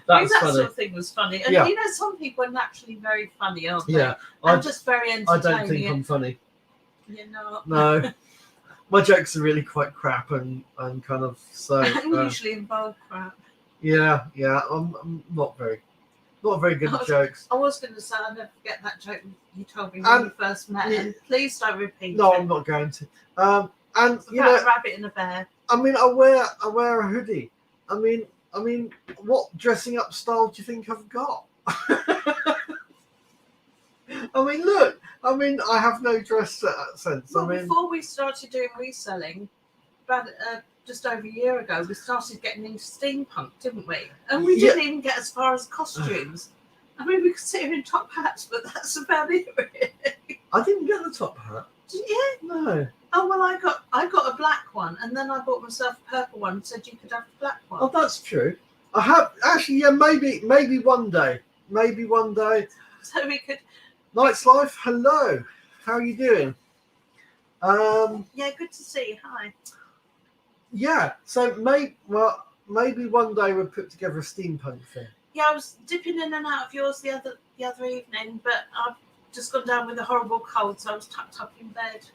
That sort of thing was funny. And you know, some people are naturally very funny, aren't they? Yeah. And just very entertaining. I don't think I'm funny. You're not. No. My jokes are really quite crap and kind of so. Usually involve crap. Yeah. I'm not very good at jokes. I was going to say, I'll never forget that joke you told me when we first met, and please don't repeat it. No, I'm not going to. And it's about a rabbit and a bear. I mean, I wear a hoodie. I mean, what dressing up style do you think I've got? I mean, look. I mean, I have no dress sense. Well, before we started doing reselling, about just over a year ago, we started getting into steampunk, didn't we? And we didn't even get as far as costumes. I mean, we could sit here in top hats, but that's about it, really. I didn't get the top hat. Did you? No. Oh well, I got a black one, and then I bought myself a purple one and said you could have the black one. Oh, that's true. I have actually, yeah, maybe one day. So we could. Night's Life, hello. How are you doing? Yeah, good to see you. Hi. Yeah, so maybe one day we'll put together a steampunk thing. Yeah, I was dipping in and out of yours the other evening, but I've just gone down with a horrible cold, so I was tucked up in bed.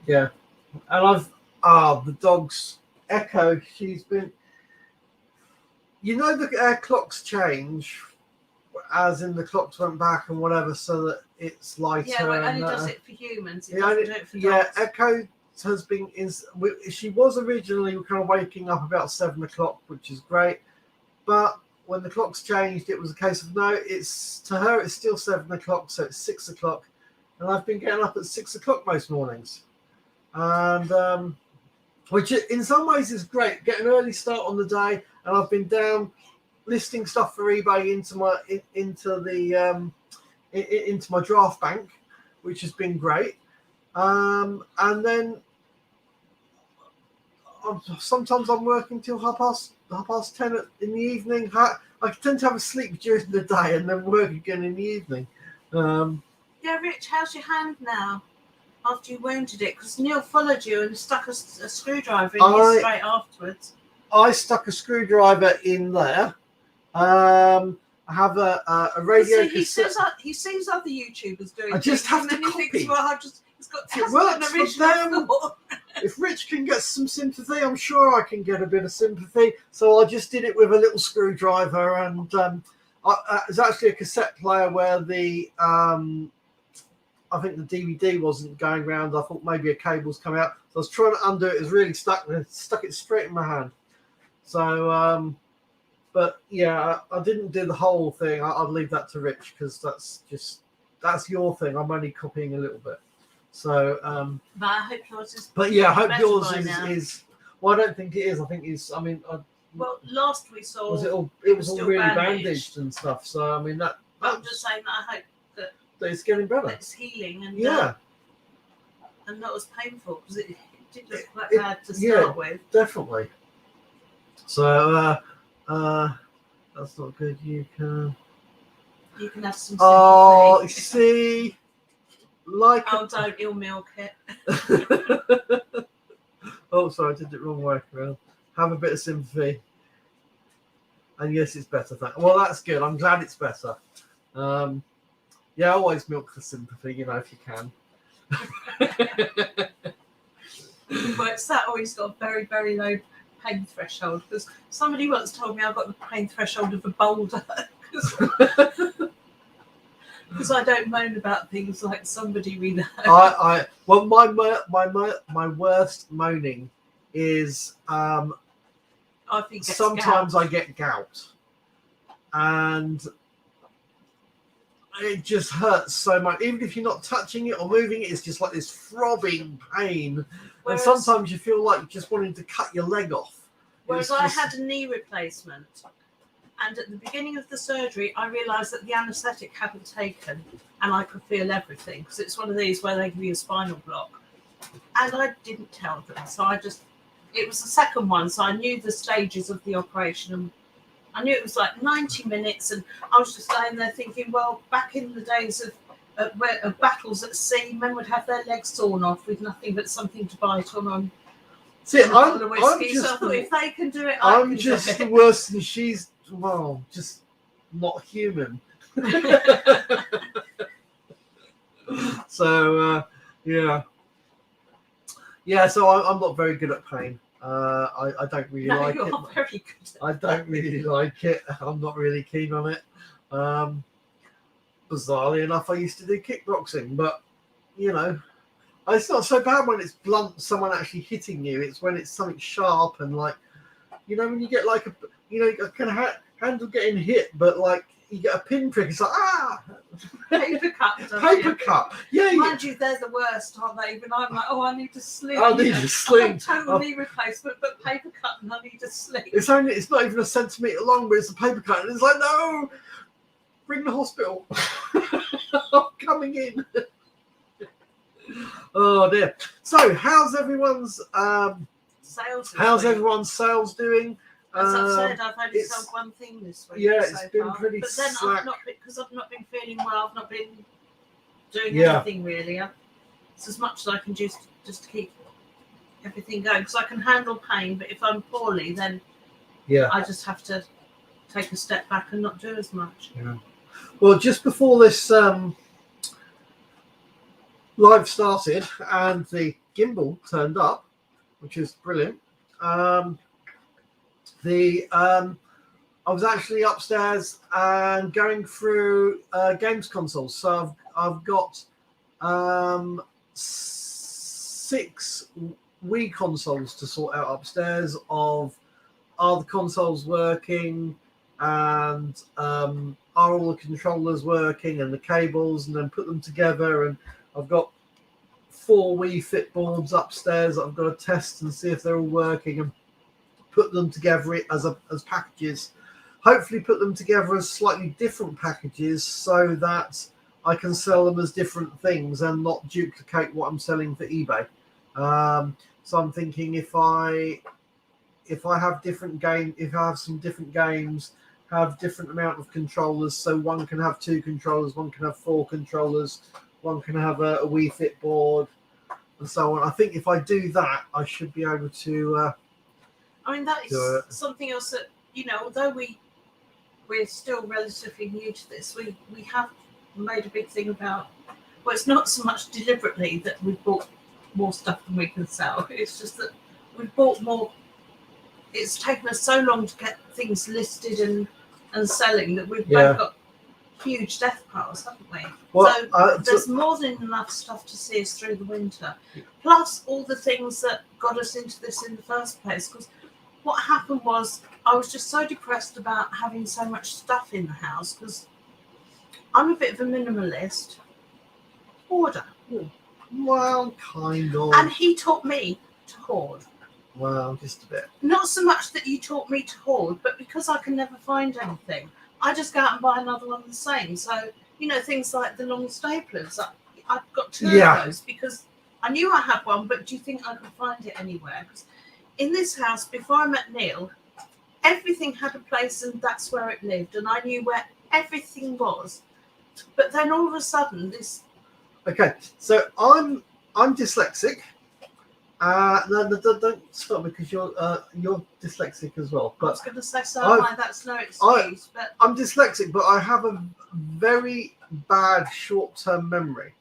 Yeah, and the dog's Echo. She's been, you know, the clocks change, as in the clocks went back and whatever, so that it's lighter. Yeah, well, it only does it for humans. It doesn't do it for dogs. Yeah, Echo has been she was originally kind of waking up about 7 o'clock, which is great, but when the clocks changed, it was a case of no, it's to her it's still 7 o'clock, so it's 6 o'clock, and I've been getting up at 6 o'clock most mornings, and which in some ways is great, get an early start on the day, and I've been down listing stuff for eBay into my draft bank, which has been great, and then sometimes I'm working till half past 10 in the evening. I tend to have a sleep during the day and then work again in the evening. Yeah, Rich, how's your hand now after you wounded it? Because Neil followed you and stuck a screwdriver in you straight afterwards. I stuck a screwdriver in there. I have a radio. So he sees other YouTubers doing. I just have to copy. Thinks, well, it works for them. If Rich can get some sympathy, I'm sure I can get a bit of sympathy. So I just did it with a little screwdriver, and it's actually a cassette player where the I think the DVD wasn't going round. I thought maybe a cable's come out. So I was trying to undo it. It was really stuck, and I stuck it straight in my hand. So, but yeah, I didn't do the whole thing. I'd leave that to Rich because that's your thing. I'm only copying a little bit. So, but I hope yours is. But yeah, I hope yours is. Well, I don't think it is. I think it's. I mean, well, last we saw it was all really bandaged and stuff. So I mean that. I'm just saying that I hope that it's getting better. It's healing and and not as painful because it did look quite bad to start with. Definitely. So that's not good. You can have some sympathy. Oh, see. Don't ill milk it. Oh, sorry, I did it wrong way around. Have a bit of sympathy. And yes, it's better. Well, that's good. I'm glad it's better. Yeah, always milk for sympathy, if you can. But it's that always got a very, very low pain threshold. Because somebody once told me I've got the pain threshold of a boulder. Because I don't moan about things like somebody we know. Well, my worst moaning is I think sometimes gout. I get gout, and it just hurts so much. Even if you're not touching it or moving it, it's just like this throbbing pain. And sometimes you feel like just wanting to cut your leg off. Whereas I had a knee replacement, And at the beginning of the surgery, I realised that the anaesthetic hadn't taken and I could feel everything, because it's one of these where they give you a spinal block. And I didn't tell them. So it was the second one, so I knew the stages of the operation. And I knew it was like 90 minutes. And I was just lying there thinking, well, back in the days of battles at sea, men would have their legs sawn off with nothing but something to bite on. See, I'm just, so I thought, if they can do it, I'm just worse than she's. Well, just not human. So yeah. So I'm not very good at pain. I don't really like it. You're very good. I don't really like it. I'm not really keen on it. Bizarrely enough, I used to do kickboxing, but it's not so bad when it's blunt, someone actually hitting you. It's when it's something sharp and like, when you get like I can handle getting hit, but like you get a pinprick, it's like paper cut. Paper cut. Yeah. Mind you, they're the worst, aren't they? Even I'm like, I need to sling. I need a sling. Total knee replacement, but paper cut, and I need a sling. It's not even a centimetre long, but it's a paper cut, and it's like, no, bring the hospital. I'm coming in. Oh dear. So, how's everyone's sales? Everyone's sales doing? As I've said, I've only sold one thing this week. Yeah, it's been pretty slack. But then because I've not been feeling well, I've not been doing anything really. It's as much as I can just to keep everything going, because I can handle pain, but if I'm poorly, then I just have to take a step back and not do as much. Yeah. Well, just before this live started and the gimbal turned up, which is brilliant. I was actually upstairs and going through games consoles. So I've got 6 Wii consoles to sort out upstairs. Are the consoles working, and are all the controllers working and the cables, and then put them together. And I've got 4 Wii Fit boards upstairs. I've got to test and see if they're all working and put them together as packages. Hopefully put them together as slightly different packages so that I can sell them as different things and not duplicate what I'm selling for eBay. So I'm thinking if I have some different games, have different amount of controllers, so one can have 2 controllers, one can have 4 controllers, one can have a Wii Fit board, and so on. I think if I do that, I should be able to. That is something else that, although we're still relatively new to this, we have made a big thing about. Well, it's not so much deliberately that we've bought more stuff than we can sell. It's just that we've bought more. It's taken us so long to get things listed and selling that we've both got huge death piles, haven't we? Well, so there's more than enough stuff to see us through the winter. Plus all the things that got us into this in the first place. Because what happened was I was just so depressed about having so much stuff in the house, because I'm a bit of a minimalist hoarder. Well, kind of. And he taught me to hoard. Well, just a bit. Not so much that you taught me to hoard, but because I can never find anything, I just go out and buy another one the same. So, things like the long staplers. I've got 2 of those because I knew I had one, but do you think I could find it anywhere? Because in this house, before I met Neil, everything had a place and that's where it lived. And I knew where everything was. But then all of a sudden, this... Okay, so I'm dyslexic. No, don't stop me, because you're dyslexic as well. But I was going to say, that's no excuse. But I'm dyslexic, but I have a very bad short-term memory.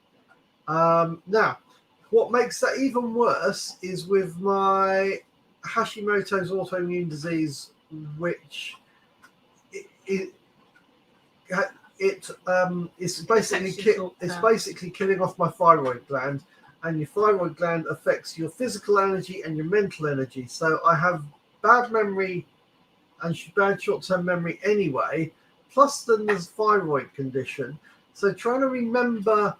Now, what makes that even worse is with my Hashimoto's autoimmune disease, which it's basically killing off my thyroid gland. And your thyroid gland affects your physical energy and your mental energy. So I have bad memory and bad short-term memory anyway, plus then there's thyroid condition. So trying to remember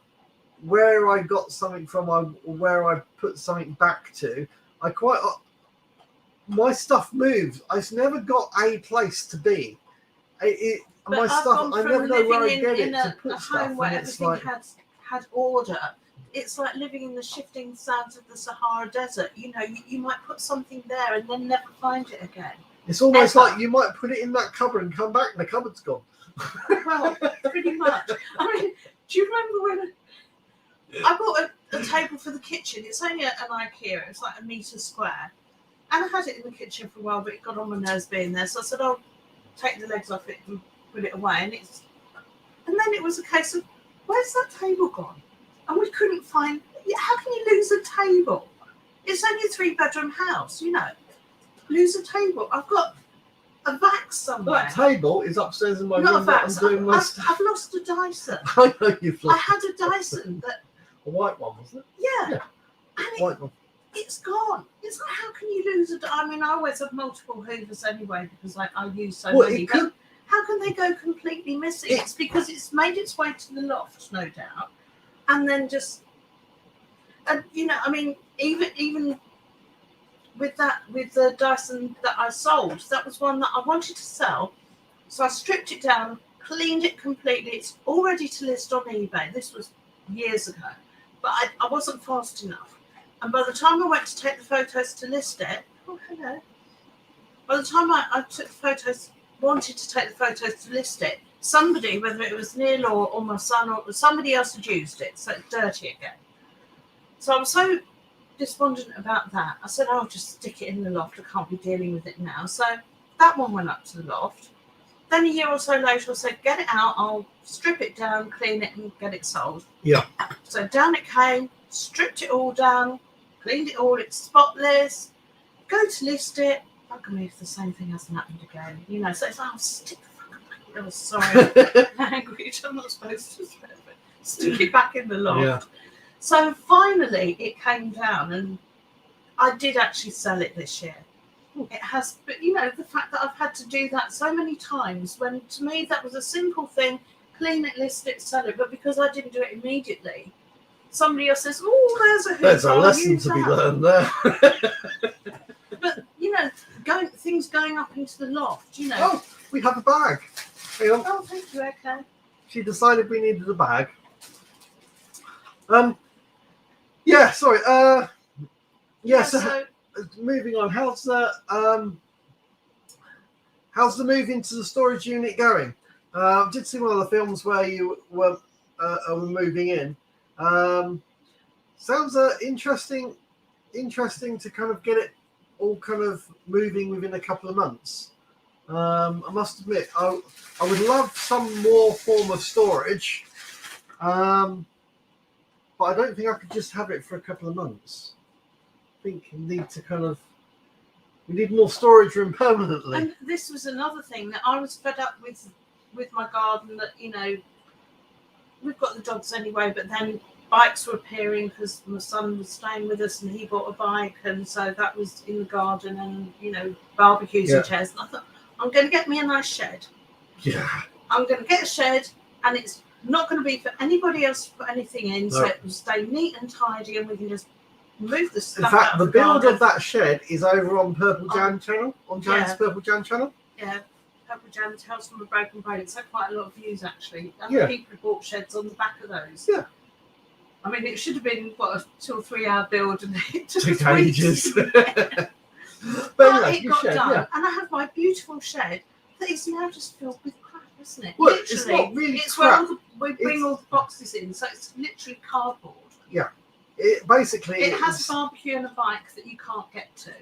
where I got something from or where I put something back to, my stuff moves. I've never got a place to be. My stuff, I never know where I get it to put stuff. Home where everything had order. It's like living in the shifting sands of the Sahara Desert. You know, you might put something there and then never find it again. It's almost like you might put it in that cupboard and come back and the cupboard's gone. Well, pretty much. I mean, do you remember when I bought a table for the kitchen? It's only an IKEA. It's like 1 metre square. And I had it in the kitchen for a while, but it got on my nerves being there. So I said, I'll take the legs off it and put it away. And then it was a case of, where's that table gone? And we couldn't find. How can you lose a table? It's only a 3-bedroom house, you know. Lose a table. I've got a vax somewhere. That table is upstairs in my room. Not a vax. I've lost a Dyson. I know you've lost. I had a Dyson that. A white one, wasn't it? Yeah. And white one. It's gone. It's like, how can you lose a? I mean, I always have multiple hoovers anyway because I use so many. But how can they go completely missing? It's because it's made its way to the loft, no doubt, and then just. And you know, I mean, even with the Dyson that I sold, that was one that I wanted to sell, so I stripped it down, cleaned it completely. It's all ready to list on eBay. This was years ago, but I wasn't fast enough. And by the time I went to take the photos to list it, oh hello. By the time I took the photos, wanted to take the photos to list it, somebody, whether it was Neil or my son or somebody else, had used it, so it's dirty again. So I was so despondent about that. I said, I'll just stick it in the loft. I can't be dealing with it now. So that one went up to the loft. Then a year or so later, I said, get it out. I'll strip it down, clean it, and get it sold. Yeah. So down it came, stripped it all down, cleaned it all. It's spotless. Go to list it. Fuck me if the same thing hasn't happened again. You know, so it's like, stick the fucking back. Oh, sorry. Language. I'm not supposed to swear, but stick it back in the loft. Yeah. So finally it came down and I did actually sell it this year. It has, but you know, the fact that I've had to do that so many times, when to me that was a simple thing, clean it, list it, sell it, but because I didn't do it immediately, somebody else says, oh, there's a hoover. There's a lesson to be learned there. But you know, things going up into the loft, you know. Oh, we have a bag. Hang on. Oh, thank you, okay. She decided we needed a bag. Yeah, sorry. So moving on. How's the move into the storage unit going? I did see one of the films where you were moving in. Sounds interesting to kind of get it all kind of moving within a couple of months. I must admit, I would love some more form of storage. But I don't think I could just have it for a couple of months. I think we need more storage room permanently. And this was another thing that I was fed up with my garden, that, you know, we've got the dogs anyway, but then bikes were appearing because my son was staying with us and he bought a bike, and so that was in the garden, and, you know, barbecues and chairs. And I thought, I'm going to get me a nice shed. Yeah. I'm going to get a shed, and it's not going to be for anybody else to put anything in, so it will stay neat and tidy, and we can just move the stuff. In fact, the build of that shed is over on Purple Jan channel, on Jan's Purple Jan channel. Yeah, Purple Jan House from a Broken Bone. It's had quite a lot of views actually. And people bought sheds on the back of those. Yeah. I mean, it should have been a 2 or 3 hour build, and it took ages. But anyway, it got done, and I have my beautiful shed that is now just filled with crap, isn't it? Well, literally, it's not really crap. Where we bring all the boxes in, so it's literally cardboard. Yeah. It has a barbecue and a bike that you can't get to.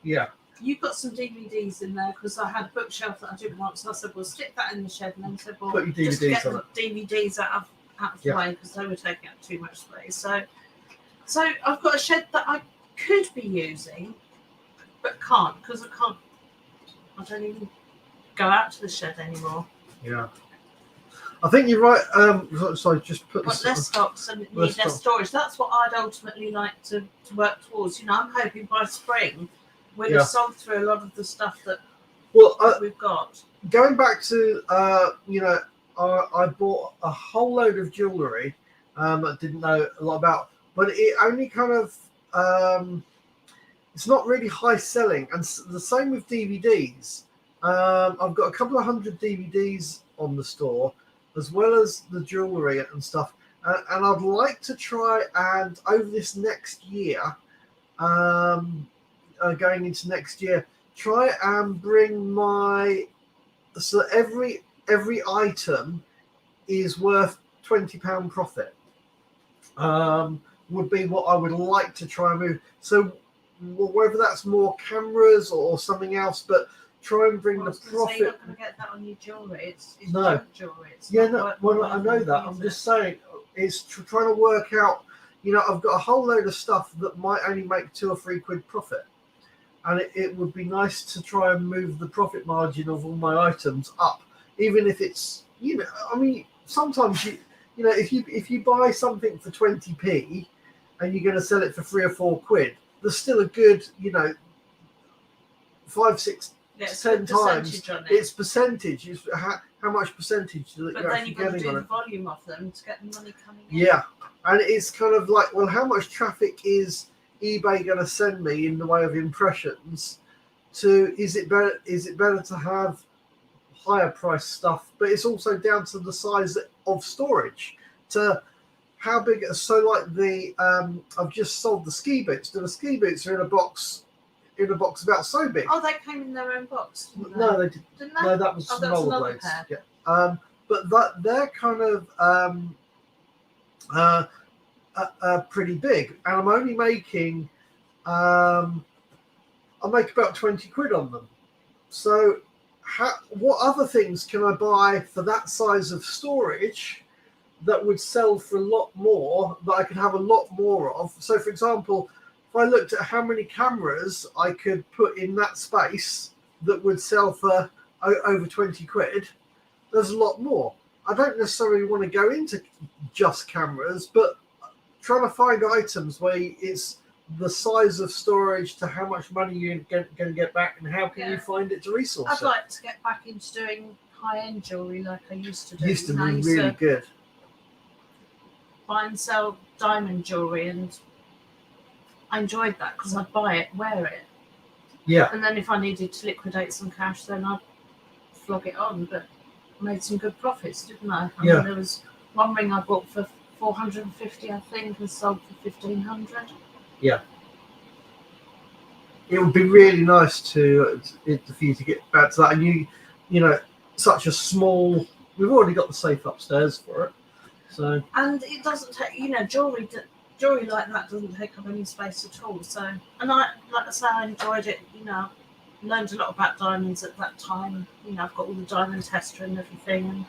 Yeah. You've got some DVDs in there because I had a bookshelf that I didn't want, so I said, well, stick that in the shed, and then said, well, put your DVDs just get on. the DVDs out of the way because they were taking up too much space. So I've got a shed that I could be using, but can't, because I don't even go out to the shed anymore. Yeah. I think you're right. So just put less stocks and need less storage. That's what I'd ultimately like to work towards. You know, I'm hoping by spring we'll have sold through a lot of the stuff that we've got. Going back to, I bought a whole load of jewellery I didn't know a lot about, but it only kind of, it's not really high selling. And the same with DVDs. I've got a couple of hundred DVDs on the store, as well as the jewellery and stuff. And I'd like to try and, over this next year, going into next year, try and bring so every item is worth £20 profit. Would be what I would like to try and move. So whether that's more cameras or something else, but try and bring the profit. You're not going to get that on your jewellery. It's no jewellery. Well, I know that. I'm just saying, it's trying to work out. I've got a whole load of stuff that might only make £2 or £3 profit, and it would be nice to try and move the profit margin of all my items up, even if it's sometimes if you buy something for 20p and you're going to sell it for £3 or £4, there's still a good 5, 6, 10 times. It's percentage. It's how much percentage that you're actually getting on it. But then you've got to do the volume of them to get the money coming in. Yeah, and it's kind of like, well, how much traffic is eBay going to send me in the way of impressions? Is it better to have higher price stuff? But it's also down to the size of storage, to how big. So like I've just sold the ski boots. The ski boots are in a box about so big. Oh, they came in their own box, didn't they? No, they didn't. Didn't they? No, that was some rollerblades. Yeah. But they're kind of pretty big, and I'm only making I make about £20 on them. So what other things can I buy for that size of storage that would sell for a lot more, that I could have a lot more of? So, for example, if I looked at how many cameras I could put in that space that would sell for over £20, there's a lot more. I don't necessarily want to go into just cameras, but trying to find items where it's the size of storage to how much money you're going to get back, and how can you find it to resource I'd like to get back into doing high-end jewellery like I used to do. Used to be really good. Buy and sell diamond jewellery, and I enjoyed that because I'd buy it, wear it. Yeah. And then if I needed to liquidate some cash, then I'd flog it on. But I made some good profits, didn't I? I mean, there was one ring I bought for $450, I think, and sold for $1,500. Yeah. It would be really nice for you to get back to that. And such a small. We've already got the safe upstairs for it, so. And it doesn't take, jewelry like that doesn't take up any space at all. So, and I enjoyed it. Learned a lot about diamonds at that time. I've got all the diamond tester and everything. And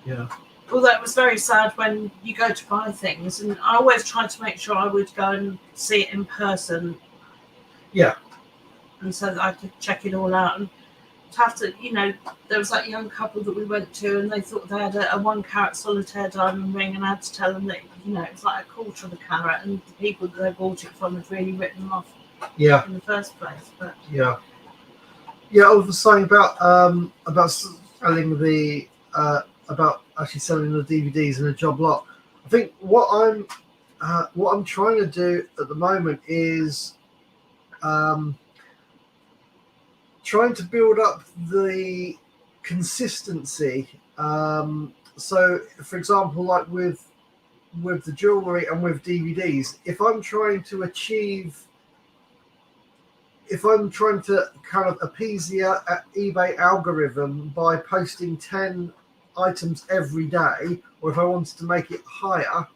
yeah. Although it was very sad when you go to buy things, and I always tried to make sure I would go and see it in person. Yeah. And so that I could check it all out. And to have to, there was that young couple that we went to, and they thought they had a 1 carat solitaire diamond ring, and I had to tell them that, it's like 1/4 of a carat, and the people that they bought it from had really written them off. Yeah. In the first place, but. Yeah. Yeah, I was saying about selling about actually selling the DVDs in a job lot. I think what I'm trying to do at the moment is trying to build up the consistency. So, for example, like with the jewelry and with DVDs, if I'm trying to kind of appease the eBay algorithm by posting 10 items every day, or if I wanted to make it higher,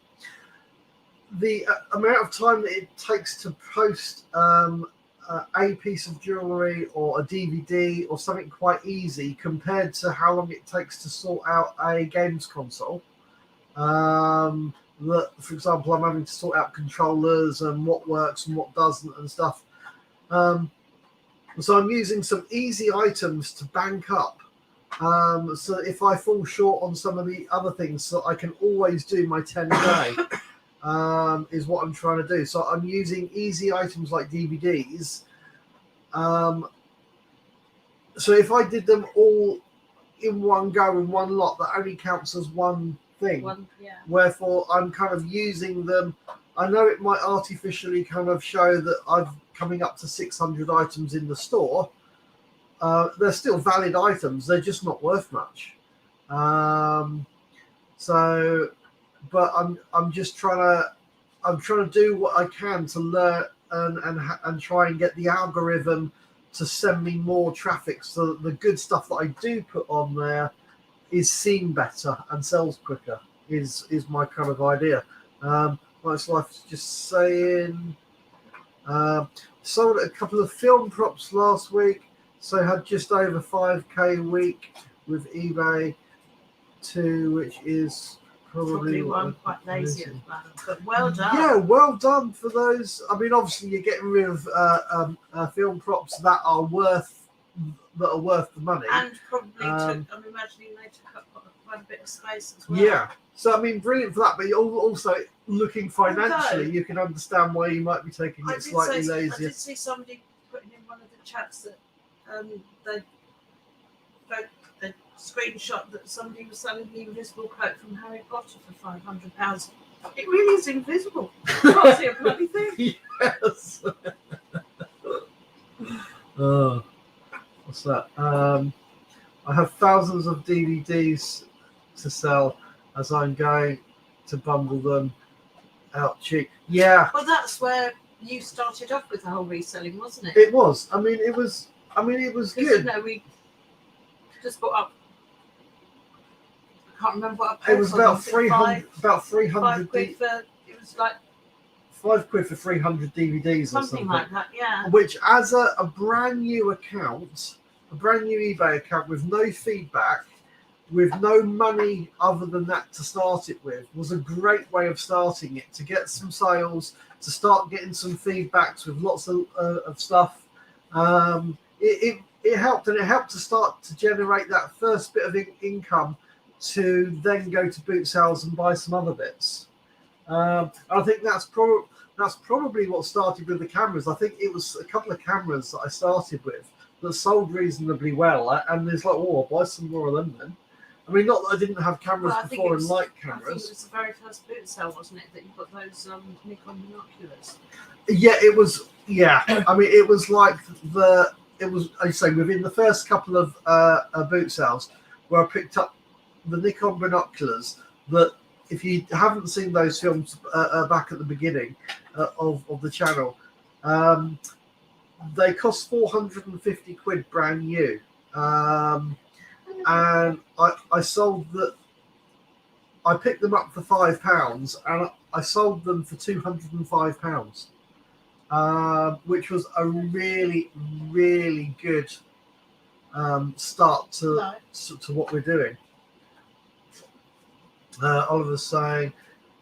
the amount of time that it takes to post a piece of jewelry or a DVD or something quite easy compared to how long it takes to sort out a games console. For example, I'm having to sort out controllers and what works and what doesn't and stuff. So I'm using some easy items to bank up. So if I fall short on some of the other things, so I can always do my 10 a day, is what I'm trying to do. So I'm using easy items like DVDs. So if I did them all in one go, in one lot, that only counts as one thing. Wherefore I'm kind of using them. I know it might artificially kind of show that I'm coming up to 600 items in the store, they're still valid items. They're just not worth much. So, but I'm just trying to do what I can to learn and try and get the algorithm to send me more traffic, so that the good stuff that I do put on there is seen better and sells quicker. Is my kind of idea. Nice Life's just saying. Sold a couple of film props last week, so had just over 5k a week with eBay too, which is probably why I'm quite lazy at the moment, but well done. Yeah, well done for those. I mean, obviously you're getting rid of film props that are worth the money, and probably I'm imagining they took up quite a bit of space as well. Yeah, so I mean, brilliant for that, but you're also looking financially, you can understand why you might be taking it slightly lazier. I did see somebody putting in one of the chats that they screenshot that somebody was selling the invisible cloak from Harry Potter for £500. It really is invisible. You can't see a bloody thing. Yes. Oh, what's that? I have thousands of DVDs to sell as I'm going to bundle them out cheap. Yeah. Well, that's where you started off with the whole reselling, wasn't it? It was. I mean, it was good. You know, we just bought up. I can't remember what it was about 300. About 300. It was like £5 for 300 DVDs or something like that. Yeah. Which, as a brand new account, a brand new eBay account with no feedback, with no money other than that to start it with, was a great way of starting it, to get some sales, to start getting some feedbacks with lots of stuff. It helped, and it helped to start to generate that first bit of income to then go to boot sales and buy some other bits. I think that's probably what started with the cameras. I think it was a couple of cameras that I started with that sold reasonably well, and there's like, oh, I'll buy some more of them then. I mean, not that I didn't have cameras before and liked cameras. I think it was the very first boot sale, wasn't it, that you got those Nikon binoculars? Yeah, it was. Yeah, I mean, it was like I say, within the first couple of boot sales where I picked up the Nikon binoculars. That if you haven't seen those films back at the beginning of the channel, they cost £450 brand new. And I sold that. I picked them up for £5, and I sold them for £205, which was a really, really good start to what we're doing. Oliver's saying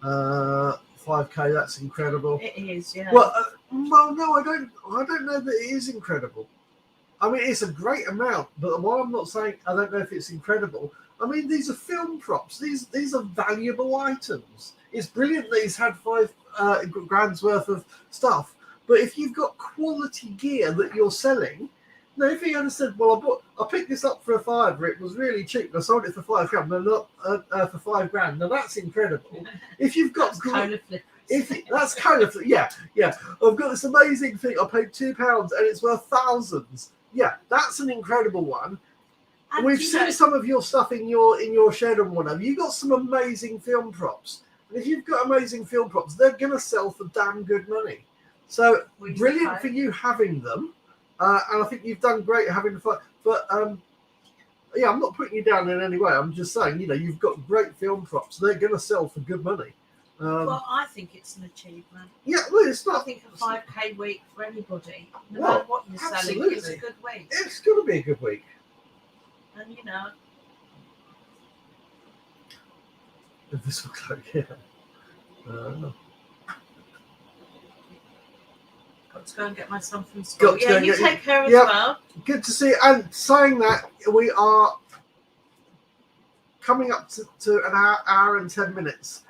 5k. That's incredible. It is, yeah. Well, no, I don't know that it is incredible. I mean, it's a great amount, but while I'm not saying I don't know if it's incredible, I mean, these are film props. These are valuable items. It's brilliant that he's had £5 grand's worth of stuff, but if you've got quality gear that you're selling, now if he had said, well, I picked this up for £5, it was really cheap, and I sold it for £5, but not for £5. Now that's incredible. If you've got that's kind of yeah. I've got this amazing thing. I paid £2 and it's worth thousands. Yeah, that's an incredible one. And we've seen some of your stuff in your shed and whatever. You've got some amazing film props. And if you've got amazing film props, they're going to sell for damn good money. So brilliant for you having them. And I think you've done great having the fun. But yeah, I'm not putting you down in any way. I'm just saying, you've got great film props. They're going to sell for good money. Well, I think it's an achievement. Yeah, well, it's not. I think a 5k week for anybody, no matter what you're selling, is a good week. It's going to be a good week. And this looks like, yeah. Got to go and get my son from school. Yeah, you take care as well. Good to see you. And saying that, we are coming up to an hour and 10 minutes.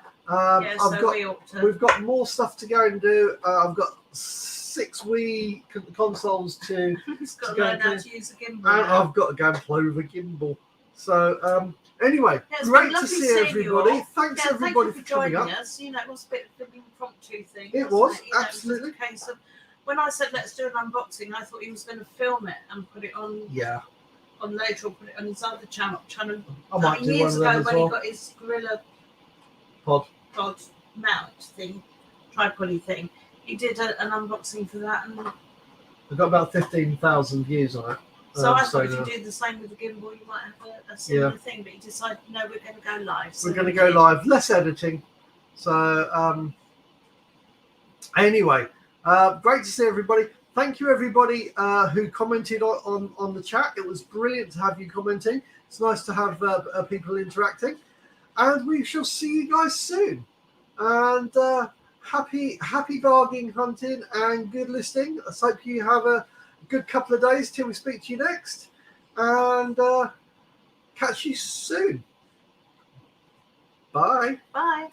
We've got more stuff to go and do. I've got 6 Wii consoles to got to learn how to use a gimbal. And I've got to go and play with a gimbal. So anyway, great to see everybody. Thanks everybody for coming up. Us. It was a bit of an impromptu thing. It was absolutely. It was just a case of when I said let's do an unboxing, I thought he was going to film it and put it on. Yeah. On later, or put it on his other channel. I might do years one of them ago as when well. he got his gorilla pod mount thing, tripod thing. He did an unboxing for that, and we've got about 15,000 views on it. So I thought if you do the same with the gimbal, you might have a similar thing. But you decided, no, we're going to go live. So we're going to go live, less editing. So anyway, great to see everybody. Thank you, everybody who commented on the chat. It was brilliant to have you commenting. It's nice to have people interacting. And we shall see you guys soon. And happy bargain hunting and good listening. I hope you have a good couple of days till we speak to you next. And catch you soon. Bye. Bye.